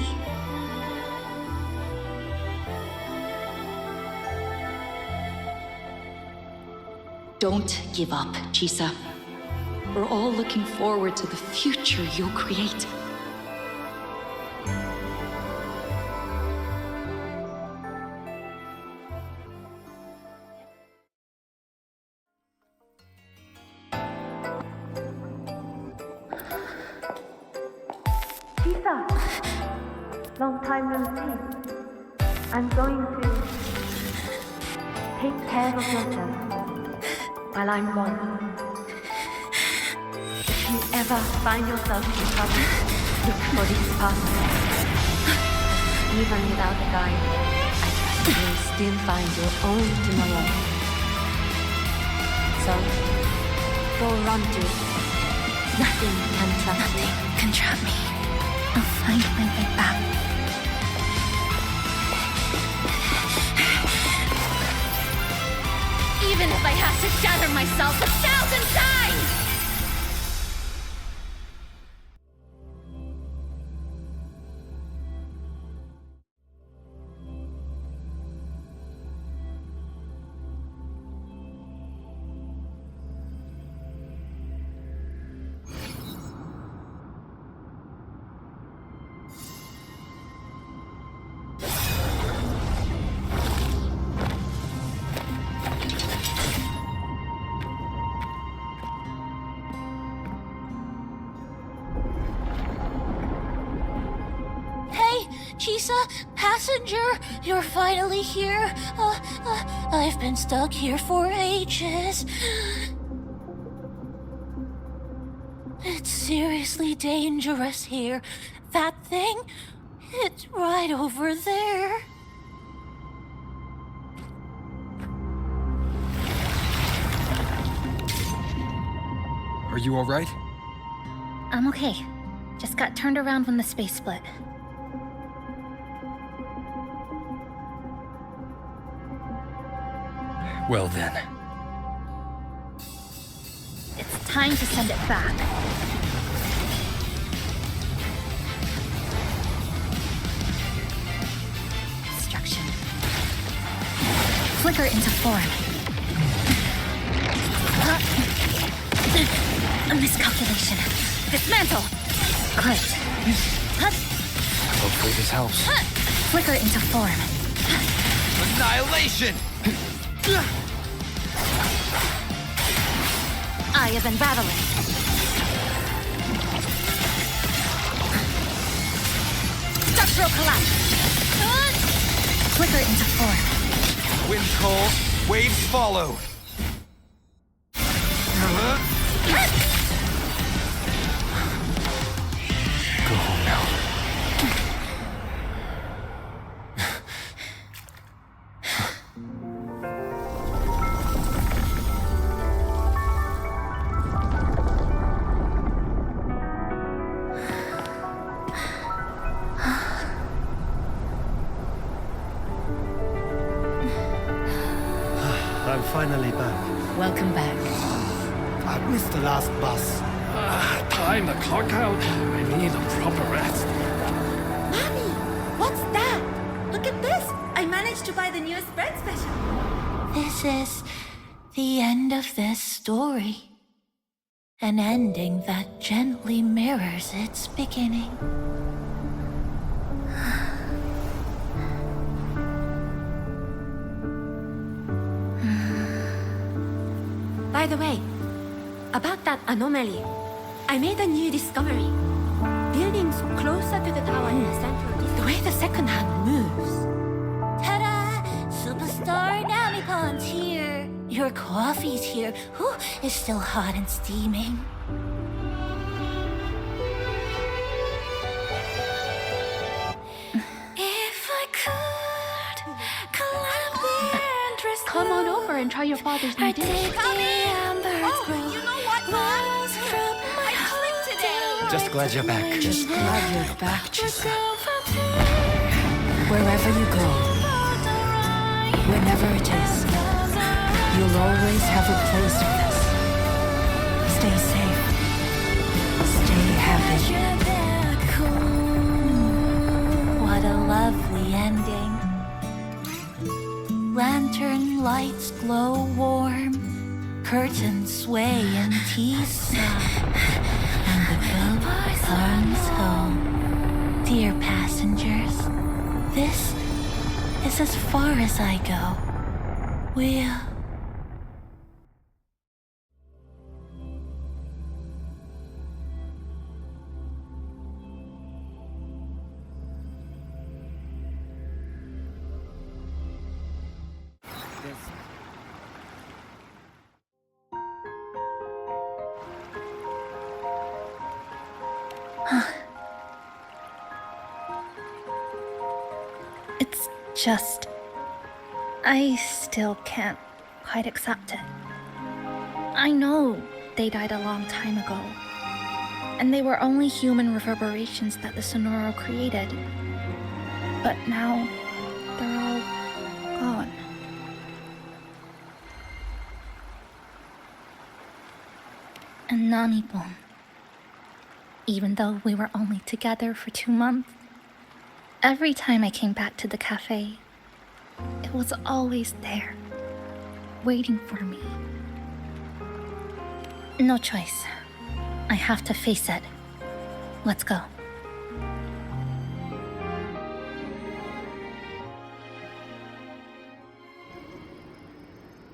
Don't give up, Chisa. We're all looking forward to the future you'll create. Chisa! Long time no see. I'm going to take care of yourself while I'm gone. If you ever find yourself in trouble, look for this pathway. Even without a guide, I trust you'll still find your own tomorrow. So, go run to it. Nothing can trap you. Nothing can trap me. I'll find my way back. Even if I have to shatter myself 1,000 times! Chisa, passenger, you're finally here. I've been stuck here for ages. It's seriously dangerous here. That thing, it's right over there. Are you all right? I'm okay. Just got turned around when the space split. Well then. It's time to send it back. Destruction. Flicker into form. A miscalculation. Dismantle! Great. Hopefully this helps. Flicker into form. Annihilation! Eye of Unraveling. Structural collapse. Flicker into form. Wind calls, waves follow. Go home now. I'm finally back. Welcome back. I missed the last bus. Time to clock out. I need a proper rest. Mommy, what's that? Look at this. I managed to buy the newest bread special. This is the end of this story. An ending that gently mirrors its beginning. By the way, about that anomaly, I made a new discovery. Buildings closer to the tower in the central district. The way the second hand moves. Ta-da! Superstar Namipon's here. Your coffee's here. Ooh, it's still hot and steaming. If I could climb the endless Come on over and try your father's new dish. You know what, Mom? I slipped today. Just glad you're back. Just glad you're back, Chisa. Wherever you go, whenever it is, you'll always have a place with us. Stay safe. Stay happy. What a lovely ending. Lantern lights glow warm, curtains sway in Chisa, and the boat comes home. Dear passengers, this is as far as I go. We'll... It's just... I still can't quite accept it. I know they died a long time ago, and they were only human reverberations that the Sonoro created. But now, they're all gone. And Namipon. Even though we were only together for 2 months, every time I came back to the cafe, it was always there, waiting for me. No choice. I have to face it. Let's go.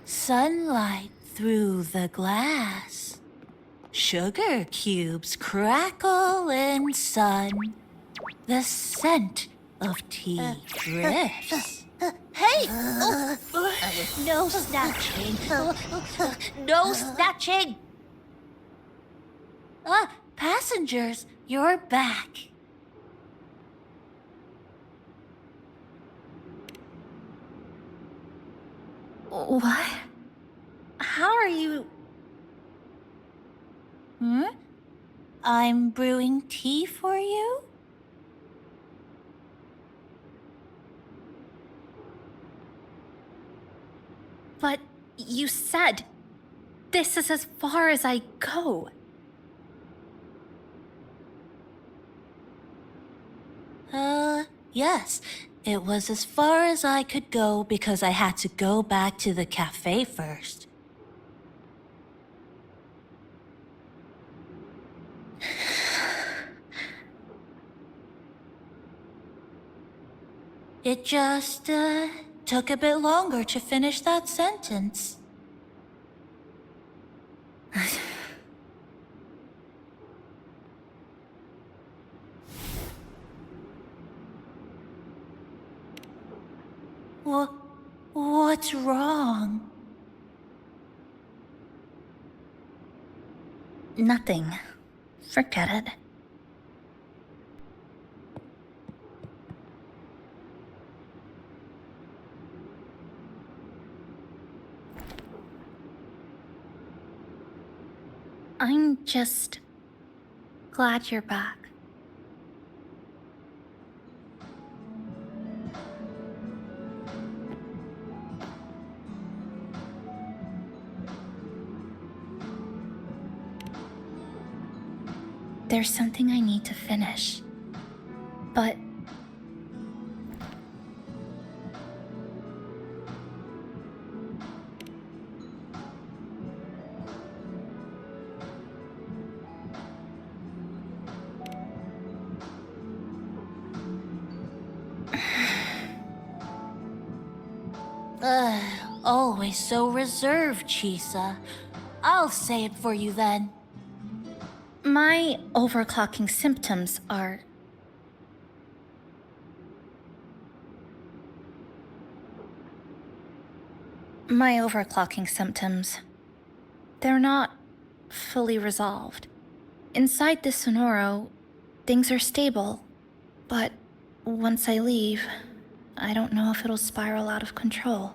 Sunlight through the glass. Sugar cubes crackle in sun. The scent of tea drifts. Hey! No snatching. No snatching! Passengers, you're back. What? How are you... I'm brewing tea for you? But you said this is as far as I go. Yes. It was as far as I could go because I had to go back to the cafe first. It just, took a bit longer to finish that sentence. What's wrong? Nothing. Forget it. I'm just glad you're back. There's something I need to finish. But... Always so reserved, Chisa. I'll say it for you then. My overclocking symptoms are... They're not fully resolved. Inside this Sonoro, things are stable, but once I leave, I don't know if it'll spiral out of control.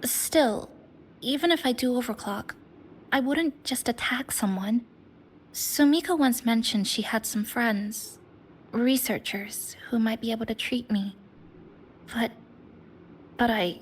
Still, even if I do overclock, I wouldn't just attack someone. Sumika once mentioned she had some friends, researchers, who might be able to treat me. But I...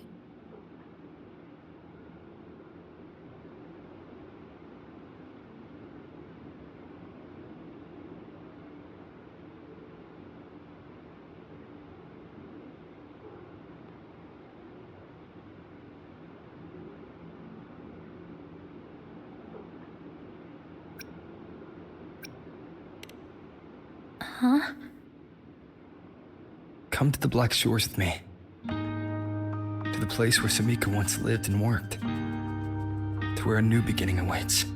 Huh? Come to the Black Shores with me. To the place where Sumika once lived and worked. To where a new beginning awaits.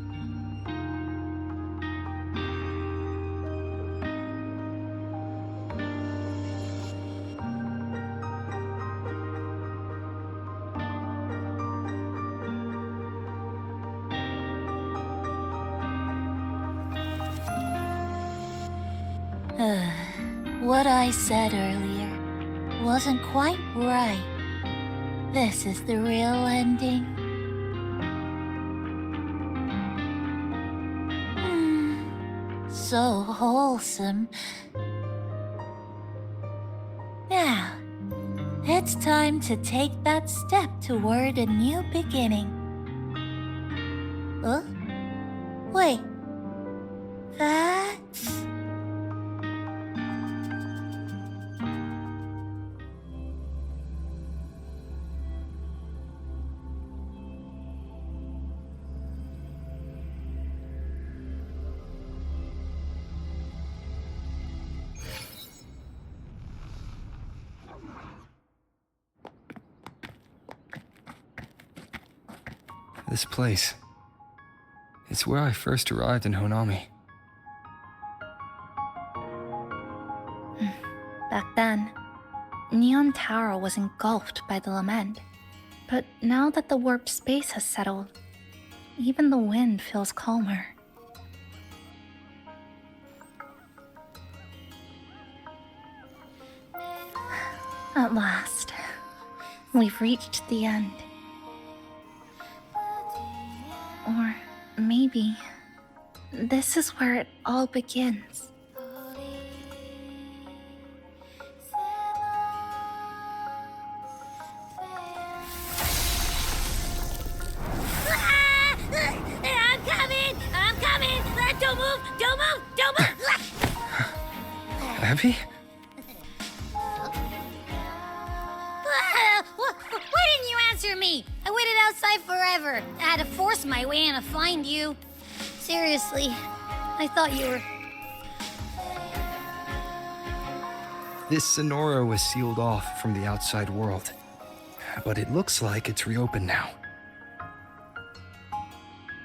What I said earlier wasn't quite right. This is the real ending. So wholesome. Now, it's time to take that step toward a new beginning. Huh? Wait. That's... This place. It's where I first arrived in Honami. Back then, Neon Tower was engulfed by the Lament. But now that the warped space has settled, even the wind feels calmer. At last, we've reached the end. Or maybe this is where it all begins. I'm coming! Don't move! Abby? Why didn't you answer me? I waited outside forever. I had to force my way in to find you. Seriously, I thought you were... This Sonoro was sealed off from the outside world. But it looks like it's reopened now.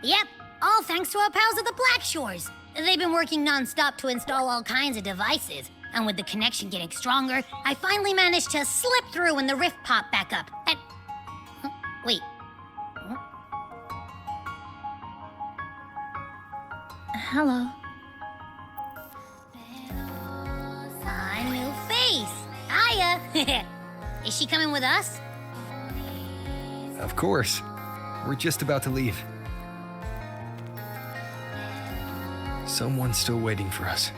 Yep, all thanks to our pals at the Black Shores. They've been working non-stop to install all kinds of devices. And with the connection getting stronger, I finally managed to slip through when the rift popped back up. And... Huh? Wait. Huh? Hello. A new face. Hiya. Is she coming with us? Of course. We're just about to leave. Someone's still waiting for us.